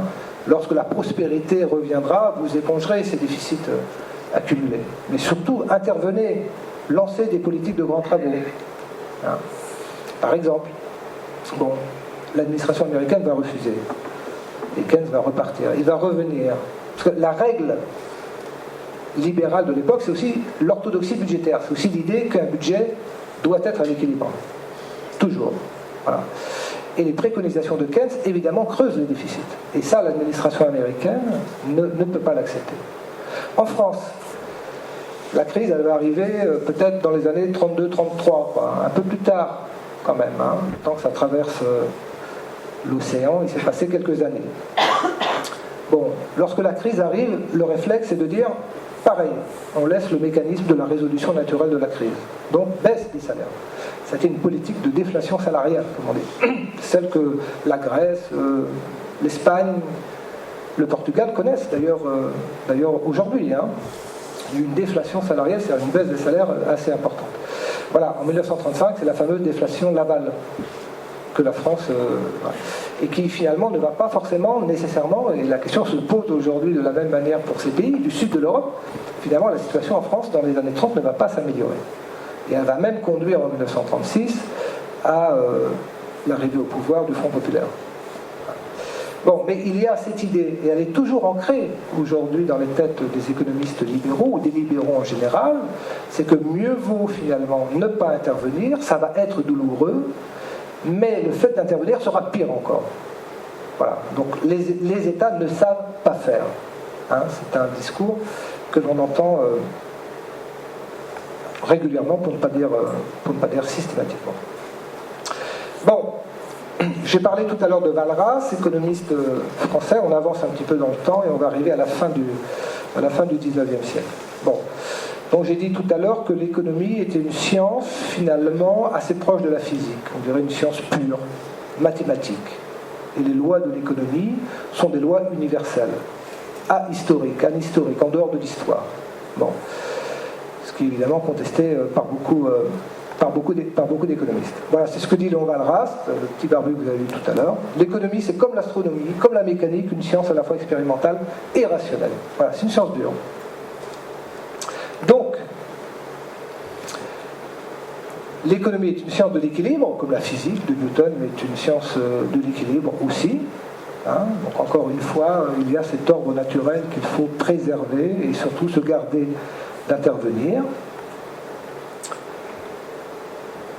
Lorsque la prospérité reviendra, vous épongerez ces déficits accumulés. Mais surtout, intervenez, lancez des politiques de grands travaux. Hein. Par exemple, l'administration américaine va refuser. Et Keynes va repartir. Il va revenir. Parce que la règle libérale de l'époque, c'est aussi l'orthodoxie budgétaire. C'est aussi l'idée qu'un budget doit être à l'équilibre. Toujours. Voilà. Et les préconisations de Keynes, évidemment, creusent les déficits. Et ça, l'administration américaine ne peut pas l'accepter. En France, la crise, elle va arriver peut-être dans les années 32-33, un peu plus tard quand même. Hein, tant que ça traverse l'océan, il s'est passé quelques années. Bon, lorsque la crise arrive, le réflexe est de dire, pareil, on laisse le mécanisme de la résolution naturelle de la crise. Donc, baisse des salaires. C'était une politique de déflation salariale, comme on dit. Celle que la Grèce, l'Espagne, le Portugal connaissent d'ailleurs aujourd'hui. Hein. Il y a eu une déflation salariale, c'est-à-dire une baisse des salaires assez importante. Voilà, en 1935, c'est la fameuse déflation Laval que la France... et qui finalement ne va pas forcément, nécessairement, et la question se pose aujourd'hui de la même manière pour ces pays du sud de l'Europe, finalement la situation en France dans les années 30 ne va pas s'améliorer. Et elle va même conduire en 1936 à l'arrivée au pouvoir du Front populaire. Bon, mais il y a cette idée, et elle est toujours ancrée aujourd'hui dans les têtes des économistes libéraux, ou des libéraux en général, c'est que mieux vaut finalement ne pas intervenir, ça va être douloureux, mais le fait d'intervenir sera pire encore. Voilà. Donc les États ne savent pas faire. Hein, c'est un discours que l'on entend régulièrement, pour ne pas dire systématiquement. Bon, j'ai parlé tout à l'heure de Walras, économiste français. On avance un petit peu dans le temps et on va arriver à la fin du 19e siècle. Bon. Donc j'ai dit tout à l'heure que l'économie était une science finalement assez proche de la physique, on dirait une science pure, mathématique. Et les lois de l'économie sont des lois universelles, ahistoriques, anhistoriques, en dehors de l'histoire. Bon. Ce qui est évidemment contesté par beaucoup d'économistes. Voilà, c'est ce que dit Léon Walras, le petit barbu que vous avez vu tout à l'heure. L'économie, c'est comme l'astronomie, comme la mécanique, une science à la fois expérimentale et rationnelle. Voilà, c'est une science dure. Donc, l'économie est une science de l'équilibre, comme la physique de Newton est une science de l'équilibre aussi. Hein. Donc encore une fois, il y a cet ordre naturel qu'il faut préserver et surtout se garder d'intervenir.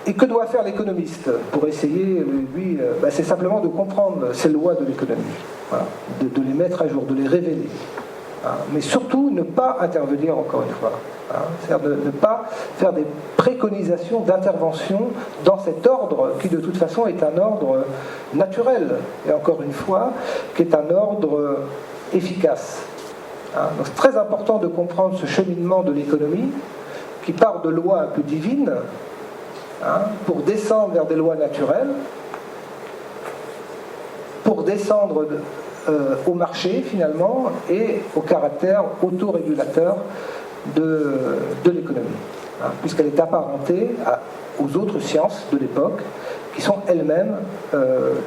Et que doit faire l'économiste pour essayer, lui, c'est simplement de comprendre ces lois de l'économie, voilà, de les mettre à jour, de les révéler. Hein. Mais surtout, ne pas intervenir encore une fois. Hein. C'est-à-dire ne pas faire des préconisations d'intervention dans cet ordre qui, de toute façon, est un ordre naturel. Et encore une fois, qui est un ordre efficace. Hein. Donc c'est très important de comprendre ce cheminement de l'économie qui part de lois un peu divines, pour descendre vers des lois naturelles, pour descendre au marché finalement et au caractère autorégulateur de l'économie, puisqu'elle est apparentée aux autres sciences de l'époque qui sont elles-mêmes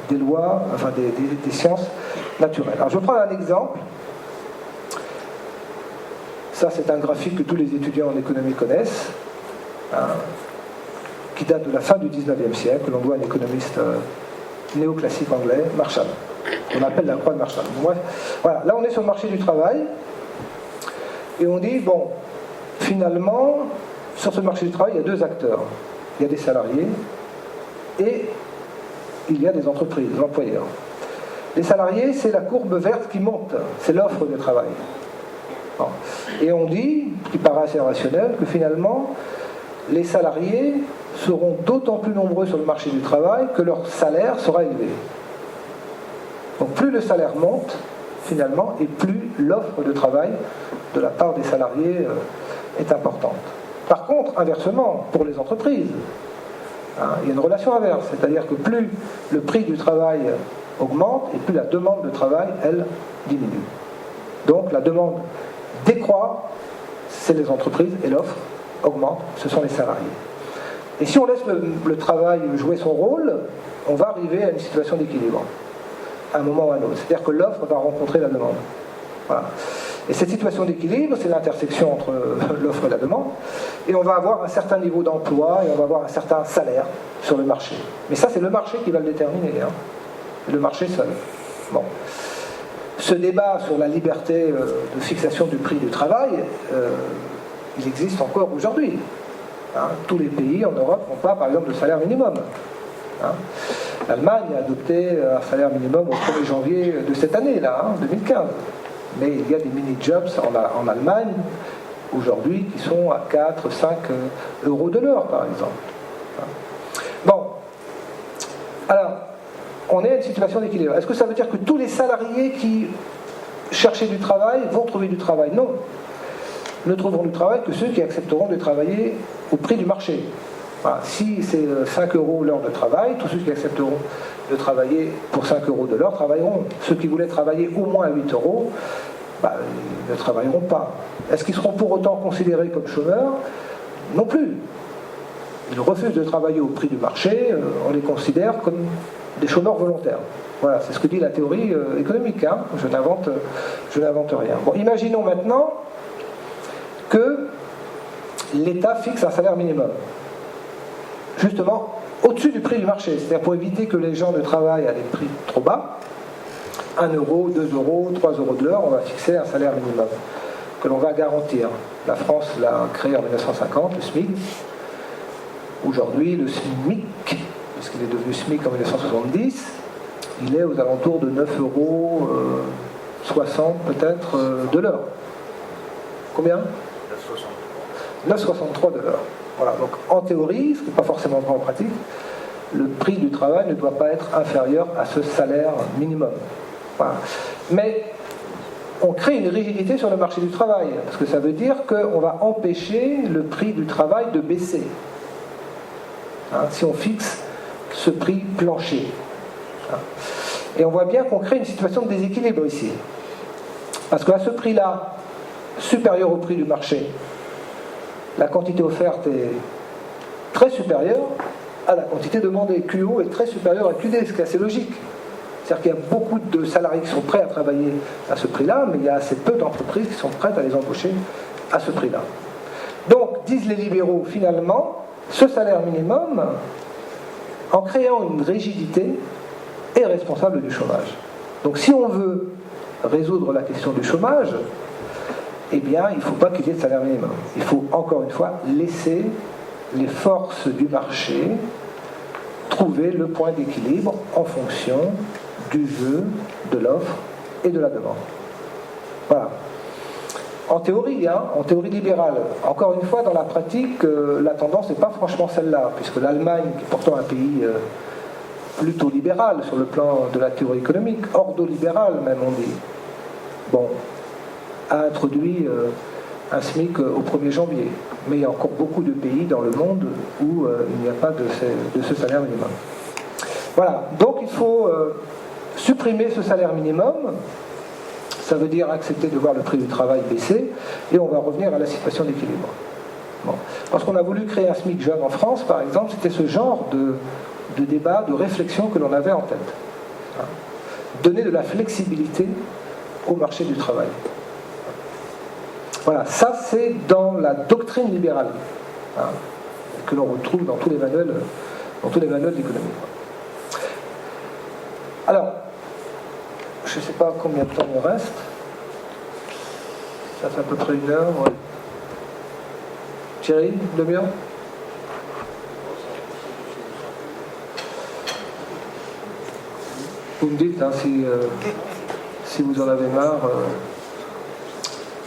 des lois, enfin des sciences naturelles. Alors je vais prendre un exemple. Ça, c'est un graphique que tous les étudiants en économie connaissent. qui date de la fin du 19e siècle, que l'on doit à un économiste néoclassique anglais, Marshall. On appelle la croix de Marshall. Bref, voilà, là on est sur le marché du travail, et on dit, bon, finalement, sur ce marché du travail, il y a deux acteurs. Il y a des salariés et il y a des entreprises, des employeurs. Les salariés, c'est la courbe verte qui monte, c'est l'offre de travail. Bon. Et on dit, ce qui paraît assez rationnel, que finalement, les salariés seront d'autant plus nombreux sur le marché du travail que leur salaire sera élevé. Donc plus le salaire monte, finalement, et plus l'offre de travail de la part des salariés est importante. Par contre, inversement, pour les entreprises, il y a une relation inverse, c'est-à-dire que plus le prix du travail augmente et plus la demande de travail, elle, diminue. Donc la demande décroît, c'est les entreprises, et l'offre augmente, ce sont les salariés. Et si on laisse le travail jouer son rôle, on va arriver à une situation d'équilibre, à un moment ou à un autre. C'est-à-dire que l'offre va rencontrer la demande. Voilà. Et cette situation d'équilibre, c'est l'intersection entre l'offre et la demande, et on va avoir un certain niveau d'emploi, et on va avoir un certain salaire sur le marché. Mais ça, c'est le marché qui va le déterminer, le marché seul. Bon. Ce débat sur la liberté de fixation du prix du travail, il existe encore aujourd'hui. Tous les pays en Europe n'ont pas, par exemple, de salaire minimum. L'Allemagne a adopté un salaire minimum au 1er janvier de cette année-là, 2015. Mais il y a des mini-jobs en Allemagne, aujourd'hui, qui sont à 4, 5 euros de l'heure, par exemple. Bon. Alors, on est à une situation d'équilibre. Est-ce que ça veut dire que tous les salariés qui cherchaient du travail vont trouver du travail? Non. Ne trouveront du travail que ceux qui accepteront de travailler au prix du marché. Voilà. Si c'est 5 euros l'heure de travail, tous ceux qui accepteront de travailler pour 5 euros de l'heure travailleront. Ceux qui voulaient travailler au moins à 8 euros, ils ne travailleront pas. Est-ce qu'ils seront pour autant considérés comme chômeurs? Non plus. Ils refusent de travailler au prix du marché, on les considère comme des chômeurs volontaires. Voilà, c'est ce que dit la théorie économique. Je n'invente rien. Bon, imaginons maintenant que l'État fixe un salaire minimum, justement au-dessus du prix du marché, c'est-à-dire pour éviter que les gens ne travaillent à des prix trop bas. 1 euro, 2 euros, 3 euros de l'heure, on va fixer un salaire minimum que l'on va garantir. La France l'a créé en 1950, le SMIC. Aujourd'hui, le SMIC, puisqu'il est devenu SMIC en 1970, il est aux alentours de 9,60 euros peut-être de l'heure. Combien ? 9,63 de l'heure. Voilà, donc en théorie, ce qui n'est pas forcément vrai en pratique, le prix du travail ne doit pas être inférieur à ce salaire minimum. Voilà. Mais on crée une rigidité sur le marché du travail, parce que ça veut dire qu'on va empêcher le prix du travail de baisser. Si on fixe ce prix plancher. Et on voit bien qu'on crée une situation de déséquilibre ici. Parce qu'à ce prix-là, supérieur au prix du marché, la quantité offerte est très supérieure à la quantité demandée. QO est très supérieur à QD, ce qui est assez logique. C'est-à-dire qu'il y a beaucoup de salariés qui sont prêts à travailler à ce prix-là, mais il y a assez peu d'entreprises qui sont prêtes à les embaucher à ce prix-là. Donc, disent les libéraux, finalement, ce salaire minimum, en créant une rigidité, est responsable du chômage. Donc si on veut résoudre la question du chômage, eh bien, il ne faut pas qu'il y ait de salaire minimum. Il faut, encore une fois, laisser les forces du marché trouver le point d'équilibre en fonction du jeu, de l'offre et de la demande. Voilà. En théorie libérale. Encore une fois, dans la pratique, la tendance n'est pas franchement celle-là, puisque l'Allemagne, qui est pourtant un pays plutôt libéral sur le plan de la théorie économique, ordolibéral même on dit, a introduit un SMIC au 1er janvier. Mais il y a encore beaucoup de pays dans le monde où il n'y a pas de ce salaire minimum. Voilà, donc il faut supprimer ce salaire minimum. Ça veut dire accepter de voir le prix du travail baisser, et on va revenir à la situation d'équilibre. Parce qu'on a voulu créer un SMIC jeune en France, par exemple, c'était ce genre de débat, de réflexion que l'on avait en tête. Donner de la flexibilité au marché du travail. Voilà, ça c'est dans la doctrine libérale. que l'on retrouve dans tous les manuels d'économie. Alors, je ne sais pas combien de temps il me reste. Ça fait à peu près 1 heure. Ouais. Thierry, 1 demi-heure. Vous me dites hein, si vous en avez marre.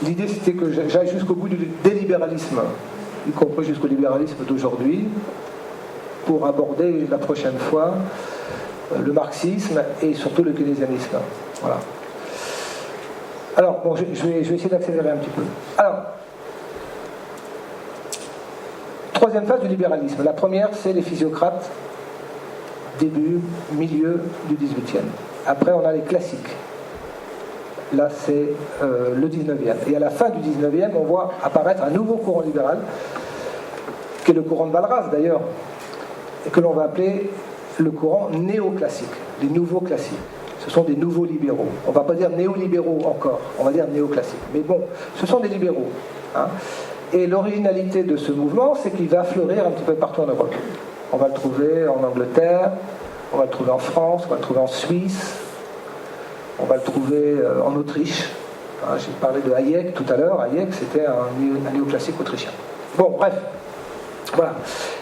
L'idée c'était que j'aille jusqu'au bout des libéralismes, y compris jusqu'au libéralisme d'aujourd'hui, pour aborder la prochaine fois le marxisme et surtout le keynésianisme. Voilà. Alors, bon, je vais essayer d'accélérer un petit peu. Alors, troisième phase du libéralisme. La première, c'est les physiocrates, début, milieu du XVIIIe. Après, on a les classiques. Là, c'est le XIXe. Et à la fin du XIXe, on voit apparaître un nouveau courant libéral, qui est le courant de Walras d'ailleurs, et que l'on va appeler le courant néoclassique, les nouveaux classiques. Ce sont des nouveaux libéraux. On ne va pas dire néolibéraux encore, on va dire néoclassiques. Mais bon, ce sont des libéraux. Hein. Et l'originalité de ce mouvement, c'est qu'il va fleurir un petit peu partout en Europe. On va le trouver en Angleterre, on va le trouver en France, on va le trouver en Suisse, on va le trouver en Autriche. Hein, j'ai parlé de Hayek tout à l'heure. Hayek, c'était un néoclassique autrichien. Bon, bref. Voilà.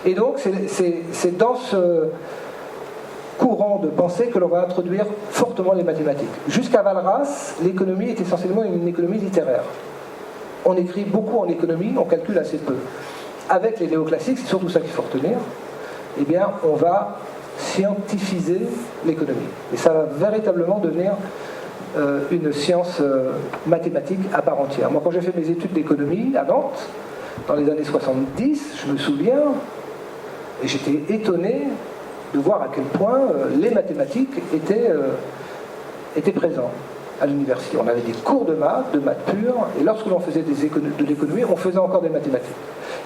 Et donc, c'est dans ce courant de pensée que l'on va introduire fortement les mathématiques. Jusqu'à Walras, l'économie est essentiellement une économie littéraire. On écrit beaucoup en économie, on calcule assez peu. Avec les néoclassiques, c'est surtout ça qu'il faut retenir, eh bien, on va scientifiser l'économie. Et ça va véritablement devenir une science mathématique à part entière. Moi, quand j'ai fait mes études d'économie à Nantes, dans les années 70, je me souviens, et j'étais étonné de voir à quel point les mathématiques étaient présents à l'université. On avait des cours de maths pure, et lorsque l'on faisait de l'économie, on faisait encore des mathématiques.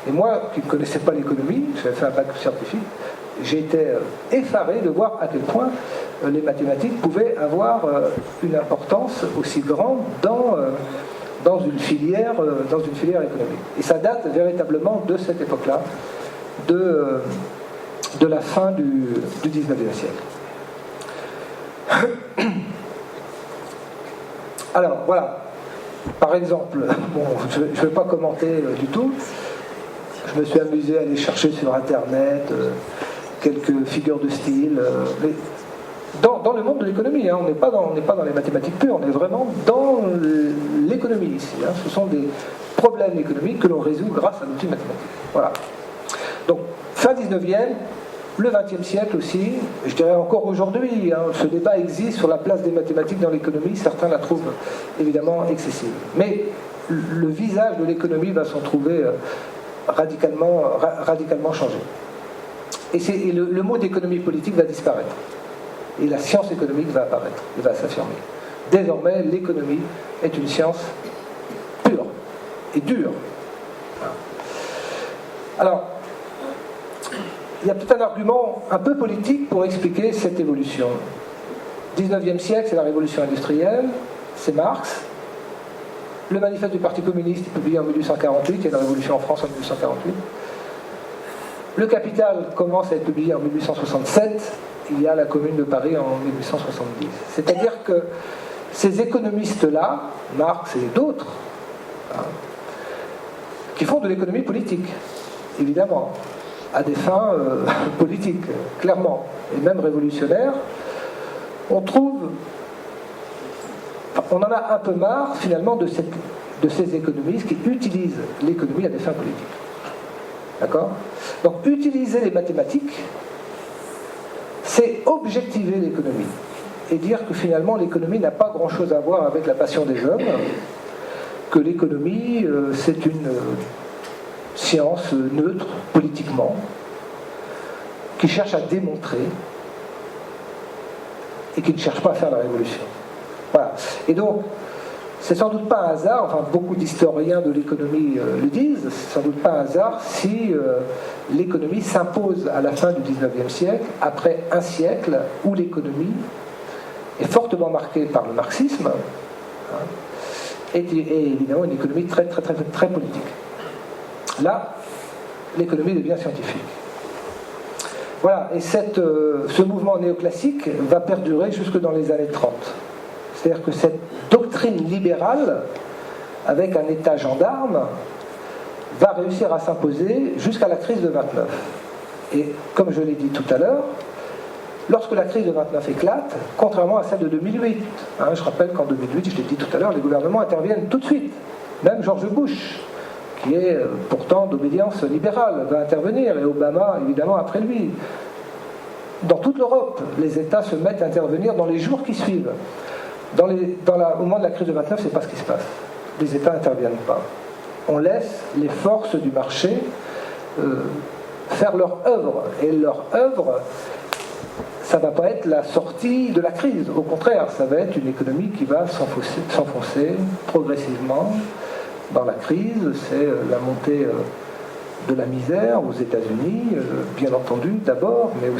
Et moi, qui ne connaissais pas l'économie, j'avais fait un bac scientifique, j'ai été effaré de voir à quel point les mathématiques pouvaient avoir une importance aussi grande dans une filière économique. Et ça date véritablement de cette époque-là, de la fin du XIXe siècle. Alors, voilà. Par exemple, bon, je ne vais pas commenter du tout. Je me suis amusé à aller chercher sur Internet quelques figures de style. Mais dans le monde de l'économie, hein, on n'est pas dans les mathématiques pures, on est vraiment dans l'économie ici. Hein. Ce sont des problèmes économiques que l'on résout grâce à l'outil mathématique. Voilà. Donc, fin 19e, le 20e siècle aussi, je dirais encore aujourd'hui, hein, ce débat existe sur la place des mathématiques dans l'économie, certains la trouvent évidemment excessive. Mais le visage de l'économie va s'en trouver radicalement changé. Et le mot d'économie politique va disparaître. Et la science économique va apparaître, et va s'affirmer. Désormais, l'économie est une science pure et dure. Alors, il y a peut-être un argument un peu politique pour expliquer cette évolution. 19e siècle, c'est la révolution industrielle, c'est Marx. Le manifeste du Parti communiste est publié en 1848, il y a la révolution en France en 1848. Le Capital commence à être publié en 1867, il y a la Commune de Paris en 1870. C'est-à-dire que ces économistes-là, Marx et d'autres, hein, qui font de l'économie politique, évidemment, à des fins politiques, clairement, et même révolutionnaires, on en a un peu marre, finalement, de ces économistes qui utilisent l'économie à des fins politiques. D'accord ? Donc, utiliser les mathématiques, c'est objectiver l'économie et dire que finalement, l'économie n'a pas grand-chose à voir avec la passion des hommes, que l'économie, c'est une science neutre, politiquement, qui cherche à démontrer et qui ne cherche pas à faire la révolution. Voilà. Et donc, c'est sans doute pas un hasard, enfin beaucoup d'historiens de l'économie le disent, c'est sans doute pas un hasard si l'économie s'impose à la fin du XIXe siècle, après un siècle où l'économie est fortement marquée par le marxisme, hein, et évidemment une économie très politique. Là, l'économie devient scientifique. Voilà, et ce mouvement néoclassique va perdurer jusque dans les années 30. C'est-à-dire que cette doctrine libérale, avec un État gendarme, va réussir à s'imposer jusqu'à la crise de 29. Et comme je l'ai dit tout à l'heure, lorsque la crise de 29 éclate, contrairement à celle de 2008, je rappelle qu'en 2008, je l'ai dit tout à l'heure, les gouvernements interviennent tout de suite. Même George Bush, qui est pourtant d'obédience libérale, va intervenir, et Obama, évidemment, après lui. Dans toute l'Europe, les États se mettent à intervenir dans les jours qui suivent. Au moment de la crise de 29, c'est pas ce qui se passe. Les États n'interviennent pas. On laisse les forces du marché faire leur œuvre. Et leur œuvre, ça ne va pas être la sortie de la crise. Au contraire, ça va être une économie qui va s'enfoncer progressivement dans la crise. C'est la montée de la misère aux États-Unis, bien entendu, d'abord, mais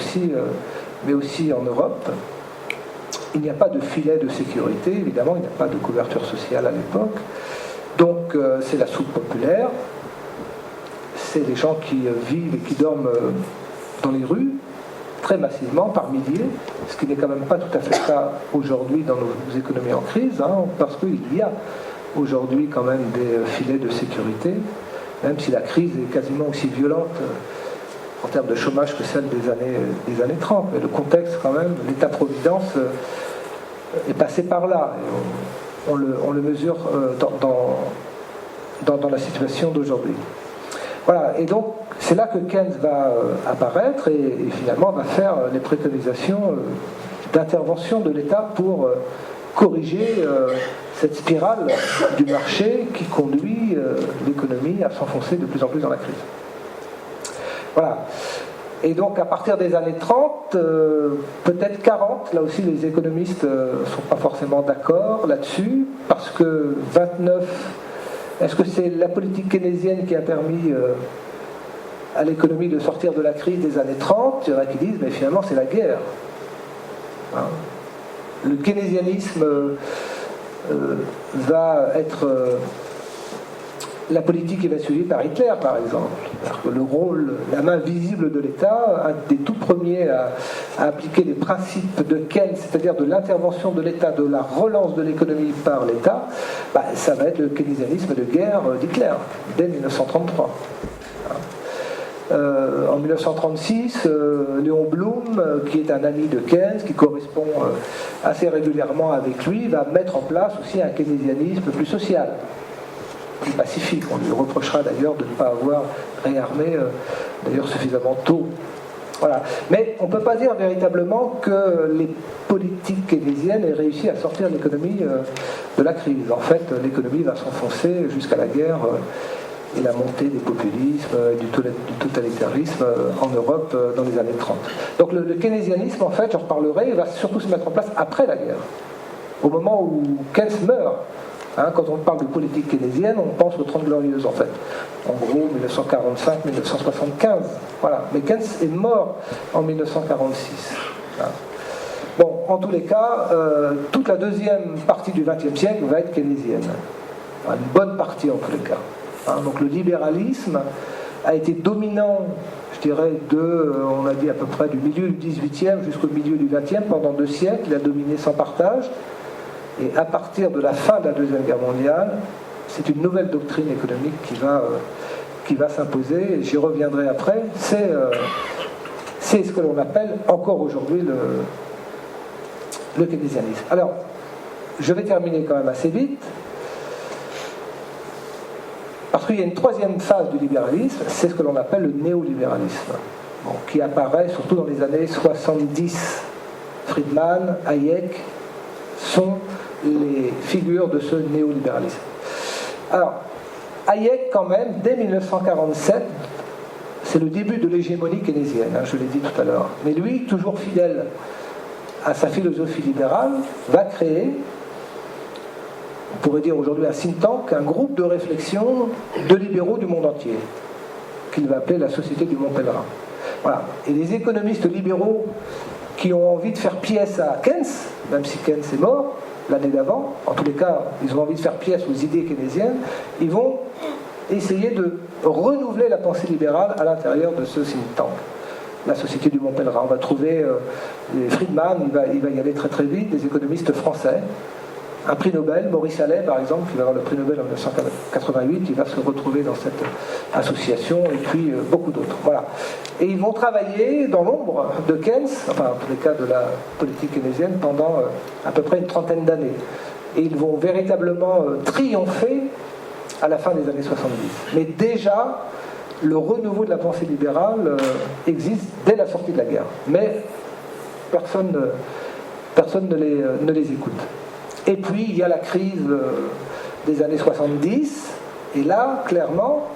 aussi en Europe. Il n'y a pas de filet de sécurité, évidemment, il n'y a pas de couverture sociale à l'époque. Donc, c'est la soupe populaire. C'est les gens qui vivent et qui dorment dans les rues, très massivement, par milliers, ce qui n'est quand même pas tout à fait le cas aujourd'hui dans nos économies en crise, parce qu'il y a aujourd'hui quand même des filets de sécurité, même si la crise est quasiment aussi violente en termes de chômage que celle des années 30. Mais le contexte, quand même, l'État-providence est passé par là. Et on le mesure dans la situation d'aujourd'hui. Voilà, et donc c'est là que Keynes va apparaître et finalement va faire les préconisations d'intervention de l'État pour corriger cette spirale du marché qui conduit l'économie à s'enfoncer de plus en plus dans la crise. Voilà. Et donc à partir des années 30, peut-être 40, là aussi les économistes ne sont pas forcément d'accord là-dessus, parce que 29, est-ce que c'est la politique keynésienne qui a permis à l'économie de sortir de la crise des années 30 ? Il y en a qui disent, mais finalement c'est la guerre. Le keynésianisme va être la politique qui va être suivie par Hitler, par exemple. Que le rôle, la main visible de l'État, un des tout premiers à appliquer les principes de Keynes, c'est-à-dire de l'intervention de l'État, de la relance de l'économie par l'État, ça va être le keynésianisme de guerre d'Hitler, dès 1933. En 1936, Léon Blum, qui est un ami de Keynes, qui correspond assez régulièrement avec lui, va mettre en place aussi un keynésianisme plus social, plus pacifique. On lui reprochera d'ailleurs de ne pas avoir réarmé d'ailleurs suffisamment tôt. Voilà. Mais on ne peut pas dire véritablement que les politiques keynésiennes aient réussi à sortir l'économie de la crise. En fait, l'économie va s'enfoncer jusqu'à la guerre et la montée des populismes, du totalitarisme en Europe dans les années 30. Donc le keynésianisme, en fait, j'en reparlerai, il va surtout se mettre en place après la guerre, au moment où Keynes meurt. Quand on parle de politique keynésienne, on pense aux 30 Glorieuses, en fait. En gros, 1945-1975. Voilà. Mais Keynes est mort en 1946. Bon, en tous les cas, toute la deuxième partie du XXe siècle va être keynésienne. Une bonne partie, en tous les cas. Donc le libéralisme a été dominant, je dirais, on a dit à peu près du milieu du XVIIIe jusqu'au milieu du XXe, pendant 2 siècles, il a dominé sans partage. Et à partir de la fin de la Deuxième Guerre mondiale, c'est une nouvelle doctrine économique qui va s'imposer, et j'y reviendrai après. C'est ce que l'on appelle encore aujourd'hui le keynésianisme. Alors, je vais terminer quand même assez vite. Parce qu'il y a une troisième phase du libéralisme, c'est ce que l'on appelle le néolibéralisme, qui apparaît surtout dans les années 70. Friedman, Hayek sont les figures de ce néolibéralisme. Alors, Hayek, quand même, dès 1947, c'est le début de l'hégémonie keynésienne, je l'ai dit tout à l'heure. Mais lui, toujours fidèle à sa philosophie libérale, va créer, on pourrait dire aujourd'hui un think tank, un groupe de réflexion de libéraux du monde entier, qu'il va appeler la Société du Mont Pèlerin. Voilà. Et les économistes libéraux qui ont envie de faire pièce à Keynes, même si Keynes est mort l'année d'avant, en tous les cas, ils ont envie de faire pièce aux idées keynésiennes, ils vont essayer de renouveler la pensée libérale à l'intérieur de ce think tank. La Société du Mont Pèlerin, on va trouver Friedman, il va y aller très très vite, des économistes français, un prix Nobel, Maurice Allais par exemple, qui va avoir le prix Nobel en 1988, il va se retrouver dans cette association, et puis beaucoup d'autres. Voilà. Et ils vont travailler dans l'ombre de Keynes, enfin en tous les cas de la politique keynésienne, pendant à peu près une trentaine d'années. Et ils vont véritablement triompher à la fin des années 70. Mais déjà, le renouveau de la pensée libérale existe dès la sortie de la guerre. Mais personne ne les écoute. Et puis, il y a la crise des années 70, et là, clairement,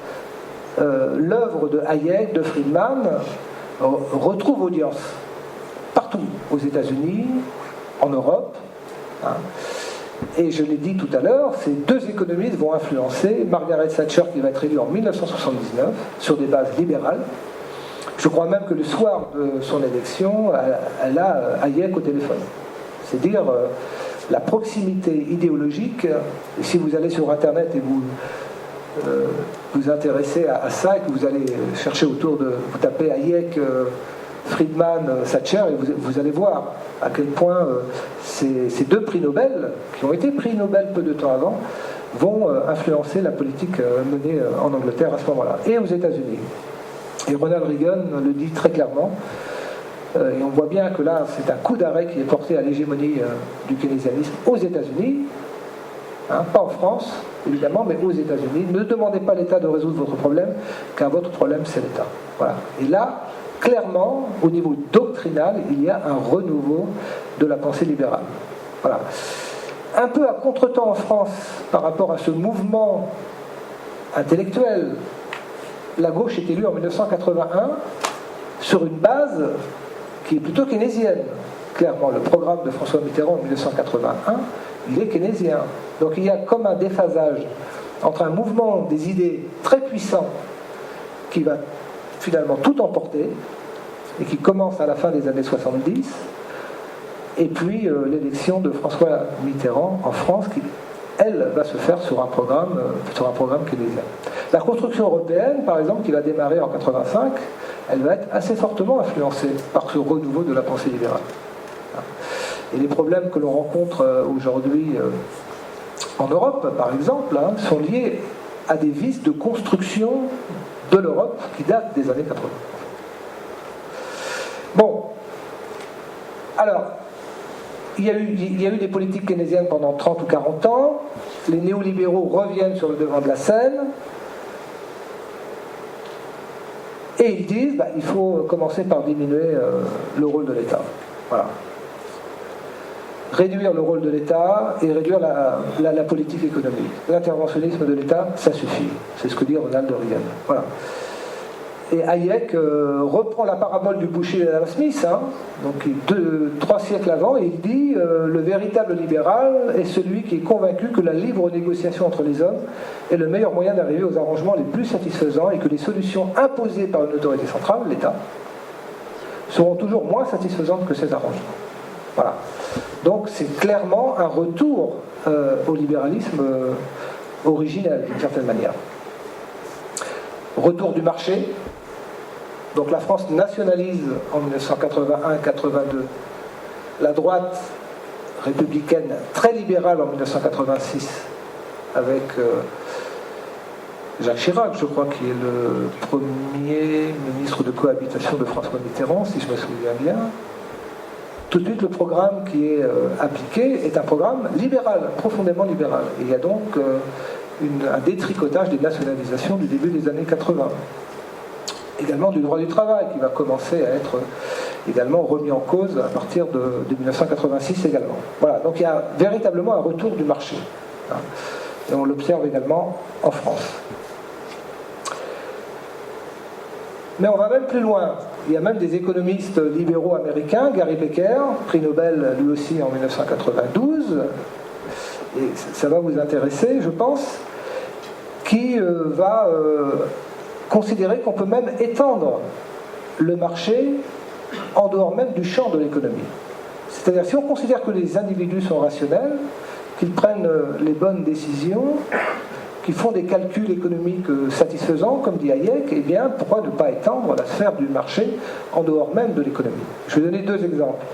l'œuvre de Hayek, de Friedman, retrouve audience partout, aux États-Unis, en Europe. Hein. Et je l'ai dit tout à l'heure, ces deux économistes vont influencer Margaret Thatcher, qui va être élue en 1979, sur des bases libérales. Je crois même que le soir de son élection, elle a Hayek au téléphone. C'est dire la proximité idéologique. Et si vous allez sur Internet et vous vous intéressez à ça, et que vous allez chercher autour de... Vous tapez Hayek, Friedman, Thatcher, et vous allez voir à quel point ces deux prix Nobel, qui ont été prix Nobel peu de temps avant, vont influencer la politique menée en Angleterre à ce moment-là, et aux États-Unis. Et Ronald Reagan le dit très clairement, et on voit bien que là, c'est un coup d'arrêt qui est porté à l'hégémonie du keynésianisme aux États-Unis, hein, pas en France, évidemment, mais aux États-Unis. Ne demandez pas à l'État de résoudre votre problème, car votre problème, c'est l'État. Voilà. Et là, clairement, au niveau doctrinal, il y a un renouveau de la pensée libérale. Voilà. Un peu à contretemps en France par rapport à ce mouvement intellectuel, la gauche est élue en 1981 sur une base qui est plutôt keynésienne. Clairement, le programme de François Mitterrand en 1981, il est keynésien. Donc il y a comme un déphasage entre un mouvement des idées très puissant qui va finalement tout emporter et qui commence à la fin des années 70, et puis l'élection de François Mitterrand en France qui, elle, va se faire sur un programme keynésien. La construction européenne, par exemple, qui va démarrer en 85, elle va être assez fortement influencée par ce renouveau de la pensée libérale. Et les problèmes que l'on rencontre aujourd'hui en Europe, par exemple, sont liés à des vices de construction de l'Europe qui datent des années 80. Bon, alors, il y a eu des politiques keynésiennes pendant 30 ou 40 ans, les néolibéraux reviennent sur le devant de la scène, et ils disent il faut commencer par diminuer le rôle de l'État. Voilà. Réduire le rôle de l'État et réduire la politique économique. L'interventionnisme de l'État, ça suffit. C'est ce que dit Ronald Reagan. Voilà. Et Hayek reprend la parabole du boucher d'Adam Smith, donc 3 siècles avant, et il dit le véritable libéral est celui qui est convaincu que la libre négociation entre les hommes est le meilleur moyen d'arriver aux arrangements les plus satisfaisants et que les solutions imposées par une autorité centrale, l'État, seront toujours moins satisfaisantes que ces arrangements. Voilà. Donc c'est clairement un retour au libéralisme originel, d'une certaine manière. Retour du marché. Donc la France nationalise en 1981-82 la droite républicaine très libérale en 1986 avec Jacques Chirac, je crois, qui est le premier ministre de cohabitation de François Mitterrand, si je me souviens bien. Tout de suite, le programme qui est appliqué est un programme libéral, profondément libéral. Et il y a donc un détricotage des nationalisations du début des années 80. Également du droit du travail, qui va commencer à être également remis en cause à partir de 1986 également. Voilà, donc il y a véritablement un retour du marché. Et on l'observe également en France. Mais on va même plus loin. Il y a même des économistes libéraux américains, Gary Becker, prix Nobel lui aussi en 1992, et ça va vous intéresser, je pense, qui va considérer qu'on peut même étendre le marché en dehors même du champ de l'économie. C'est-à-dire, si on considère que les individus sont rationnels, qu'ils prennent les bonnes décisions, qui font des calculs économiques satisfaisants, comme dit Hayek, eh bien, pourquoi ne pas étendre la sphère du marché en dehors même de l'économie? Je vais donner deux exemples.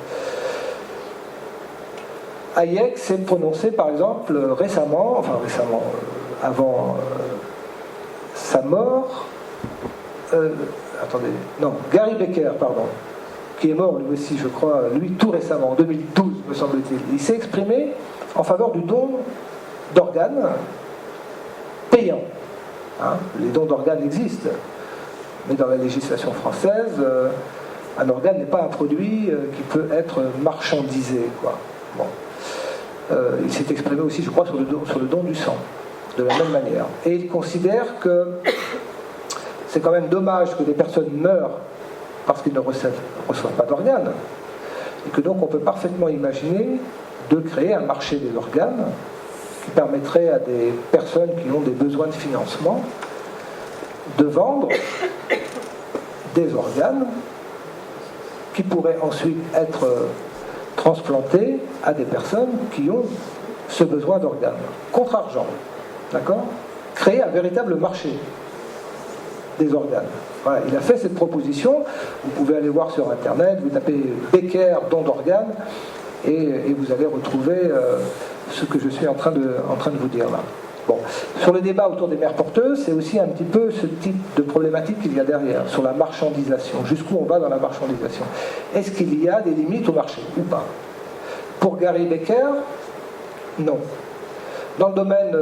Hayek s'est prononcé, par exemple, récemment, avant sa mort, Gary Becker, pardon, qui est mort lui aussi, je crois, lui tout récemment, en 2012, me semble-t-il. Il s'est exprimé en faveur du don d'organes payants. Les dons d'organes existent, mais dans la législation française, un organe n'est pas un produit qui peut être marchandisé, quoi. Bon. Il s'est exprimé aussi, je crois, sur le don du sang, de la même manière. Et il considère que c'est quand même dommage que des personnes meurent parce qu'ils ne reçoivent pas d'organes, et que donc on peut parfaitement imaginer de créer un marché des organes qui permettrait à des personnes qui ont des besoins de financement de vendre des organes qui pourraient ensuite être transplantés à des personnes qui ont ce besoin d'organes, contre argent. D'accord ? Créer un véritable marché des organes. Voilà, il a fait cette proposition. Vous pouvez aller voir sur Internet, vous tapez Becker, don d'organes, et vous allez retrouver ce que je suis en train de vous dire là. Bon. Sur le débat autour des mères porteuses, c'est aussi un petit peu ce type de problématique qu'il y a derrière, sur la marchandisation. Jusqu'où on va dans la marchandisation? Est-ce qu'il y a des limites au marché ou pas? Pour Gary Becker, non. Dans le domaine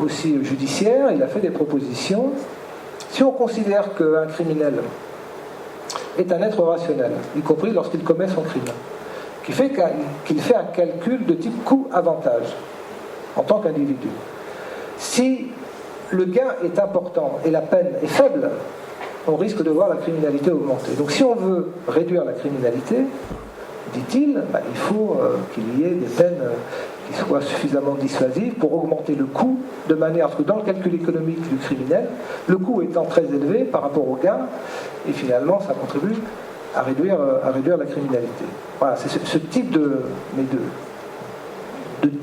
aussi judiciaire, il a fait des propositions. Si on considère qu'un criminel est un être rationnel, y compris lorsqu'il commet son crime, qu'il fait un calcul de type coût-avantage en tant qu'individu, si le gain est important et la peine est faible, on risque de voir la criminalité augmenter. Donc si on veut réduire la criminalité, dit-il, il faut qu'il y ait des peines qui soient suffisamment dissuasives pour augmenter le coût, de manière à ce que dans le calcul économique du criminel, le coût étant très élevé par rapport au gain, et finalement ça contribue à réduire la criminalité. Voilà, c'est ce type de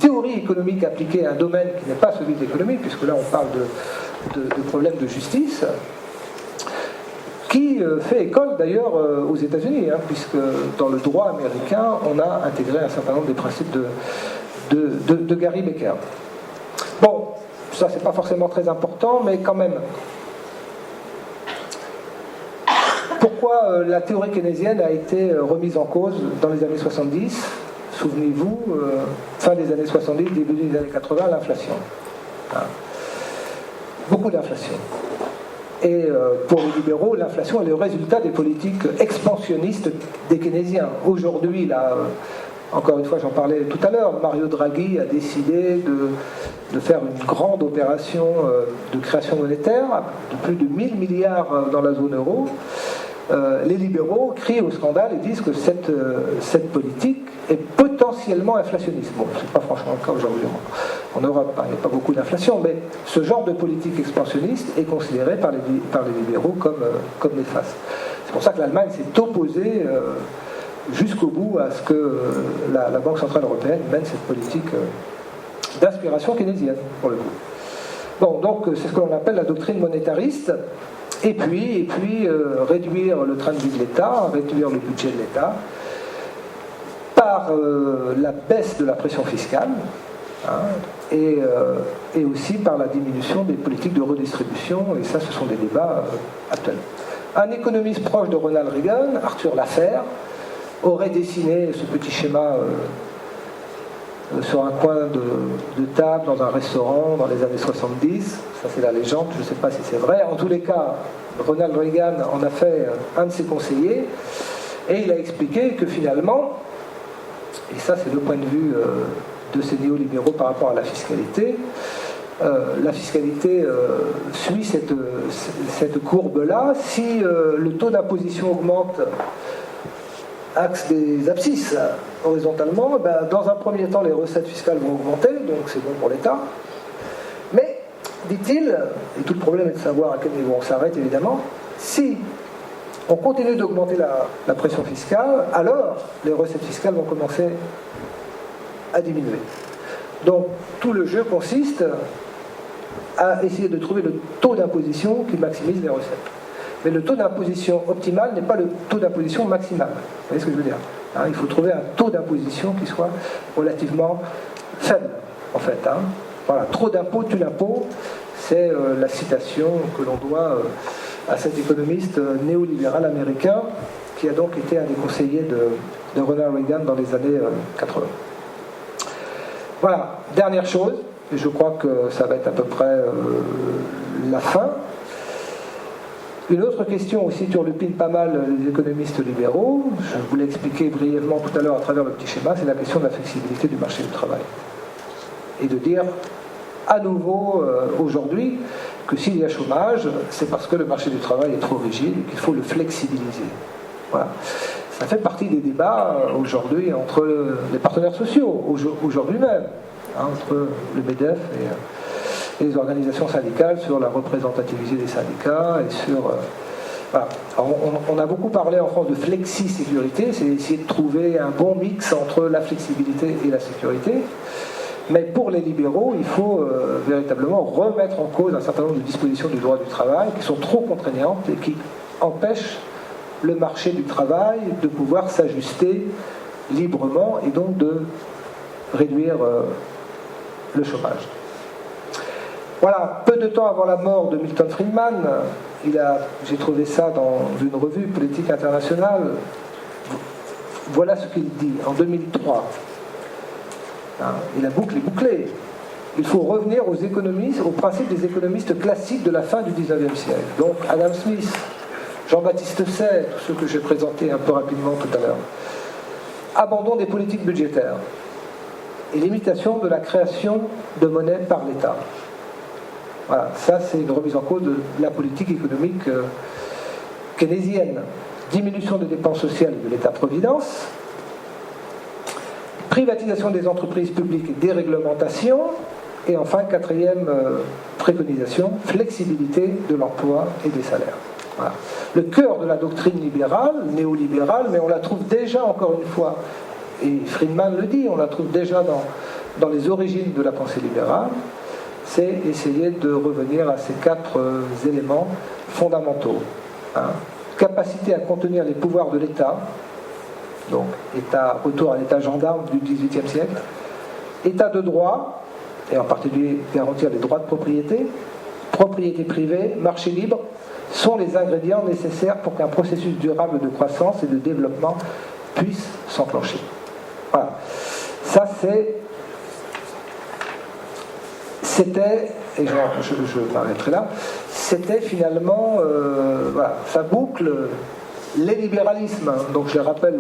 théorie économique appliquée à un domaine qui n'est pas celui de l'économie, puisque là on parle de problèmes de justice, qui fait école d'ailleurs aux États-Unis, puisque dans le droit américain, on a intégré un certain nombre des principes de Gary Becker. Bon, ça c'est pas forcément très important, mais quand même. Pourquoi la théorie keynésienne a été remise en cause dans les années 70 ? Souvenez-vous, fin des années 70, début des années 80, l'inflation. Beaucoup d'inflation. Et pour les libéraux, l'inflation est le résultat des politiques expansionnistes des keynésiens. Aujourd'hui, là, encore une fois, j'en parlais tout à l'heure, Mario Draghi a décidé de faire une grande opération de création monétaire de plus de 1000 milliards dans la zone euro. Les libéraux crient au scandale et disent que cette politique est potentiellement inflationniste. Bon, c'est pas franchement le cas aujourd'hui en Europe, il n'y a pas beaucoup d'inflation, mais ce genre de politique expansionniste est considéré par les libéraux comme néfaste. C'est pour ça que l'Allemagne s'est opposée jusqu'au bout à ce que la Banque Centrale Européenne mène cette politique d'inspiration keynésienne, pour le coup. Bon, donc c'est ce que l'on appelle la doctrine monétariste. Et puis réduire le train de vie de l'État, réduire le budget de l'État, par la baisse de la pression fiscale, et aussi par la diminution des politiques de redistribution, et ça, ce sont des débats actuels. Un économiste proche de Ronald Reagan, Arthur Laffer, aurait dessiné ce petit schéma sur un coin de table dans un restaurant dans les années 70. Ça c'est la légende, je ne sais pas si c'est vrai. En tous les cas, Ronald Reagan en a fait un de ses conseillers et il a expliqué que finalement, et ça c'est le point de vue de ces néolibéraux par rapport à la fiscalité suit cette courbe-là. Si le taux d'imposition augmente axe des abscisses horizontalement, dans un premier temps les recettes fiscales vont augmenter, donc c'est bon pour l'État. Mais, dit-il, et tout le problème est de savoir à quel niveau on s'arrête évidemment, si on continue d'augmenter la pression fiscale, alors les recettes fiscales vont commencer à diminuer. Donc tout le jeu consiste à essayer de trouver le taux d'imposition qui maximise les recettes. Mais le taux d'imposition optimal n'est pas le taux d'imposition maximal. Vous voyez ce que je veux dire, hein? Il faut trouver un taux d'imposition qui soit relativement faible, en fait. Hein? Voilà, trop d'impôts tue l'impôt, c'est la citation que l'on doit à cet économiste néolibéral américain qui a donc été un des conseillers de Ronald Reagan dans les années 80. Voilà, dernière chose, et je crois que ça va être à peu près la fin. Une autre question aussi turlupine pas mal les économistes libéraux, je vous l'ai expliqué brièvement tout à l'heure à travers le petit schéma, c'est la question de la flexibilité du marché du travail. Et de dire à nouveau aujourd'hui que s'il y a chômage, c'est parce que le marché du travail est trop rigide et qu'il faut le flexibiliser. Voilà. Ça fait partie des débats aujourd'hui entre les partenaires sociaux, aujourd'hui même, hein, entre le MEDEF et les organisations syndicales sur la représentativité des syndicats et sur... voilà. Alors, on a beaucoup parlé en France de flexi-sécurité, c'est essayer de trouver un bon mix entre la flexibilité et la sécurité. Mais pour les libéraux, il faut véritablement remettre en cause un certain nombre de dispositions du droit du travail qui sont trop contraignantes et qui empêchent le marché du travail de pouvoir s'ajuster librement et donc de réduire le chômage. Voilà, peu de temps avant la mort de Milton Friedman, j'ai trouvé ça dans une revue politique internationale, voilà ce qu'il dit en 2003. Et la boucle est bouclée. Il faut revenir aux économistes, aux principes des économistes classiques de la fin du XIXe siècle. Donc Adam Smith, Jean-Baptiste Say, tous ceux que j'ai présentés un peu rapidement tout à l'heure. Abandon des politiques budgétaires et limitation de la création de monnaie par l'État. Voilà, ça c'est une remise en cause de la politique économique keynésienne. Diminution des dépenses sociales de l'État-providence, privatisation des entreprises publiques et déréglementation, et enfin, quatrième préconisation, flexibilité de l'emploi et des salaires. Voilà. Le cœur de la doctrine libérale, néolibérale, mais on la trouve déjà, encore une fois, et Friedman le dit, on la trouve déjà dans les origines de la pensée libérale, c'est essayer de revenir à ces quatre éléments fondamentaux. Hein. Capacité à contenir les pouvoirs de l'État, donc retour à l'état gendarme du XVIIIe siècle, état de droit, et en particulier garantir les droits de propriété, propriété privée, marché libre, sont les ingrédients nécessaires pour qu'un processus durable de croissance et de développement puisse s'enclencher. Voilà. Ça c'était, et je m'arrêterai là, c'était finalement, voilà, ça boucle les libéralismes, donc je les rappelle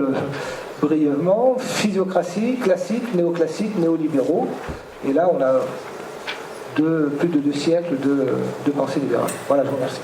brièvement, physiocratie, classique, néoclassique, néolibéraux, et là on a plus de 2 siècles de pensée libérale. Voilà, je vous remercie.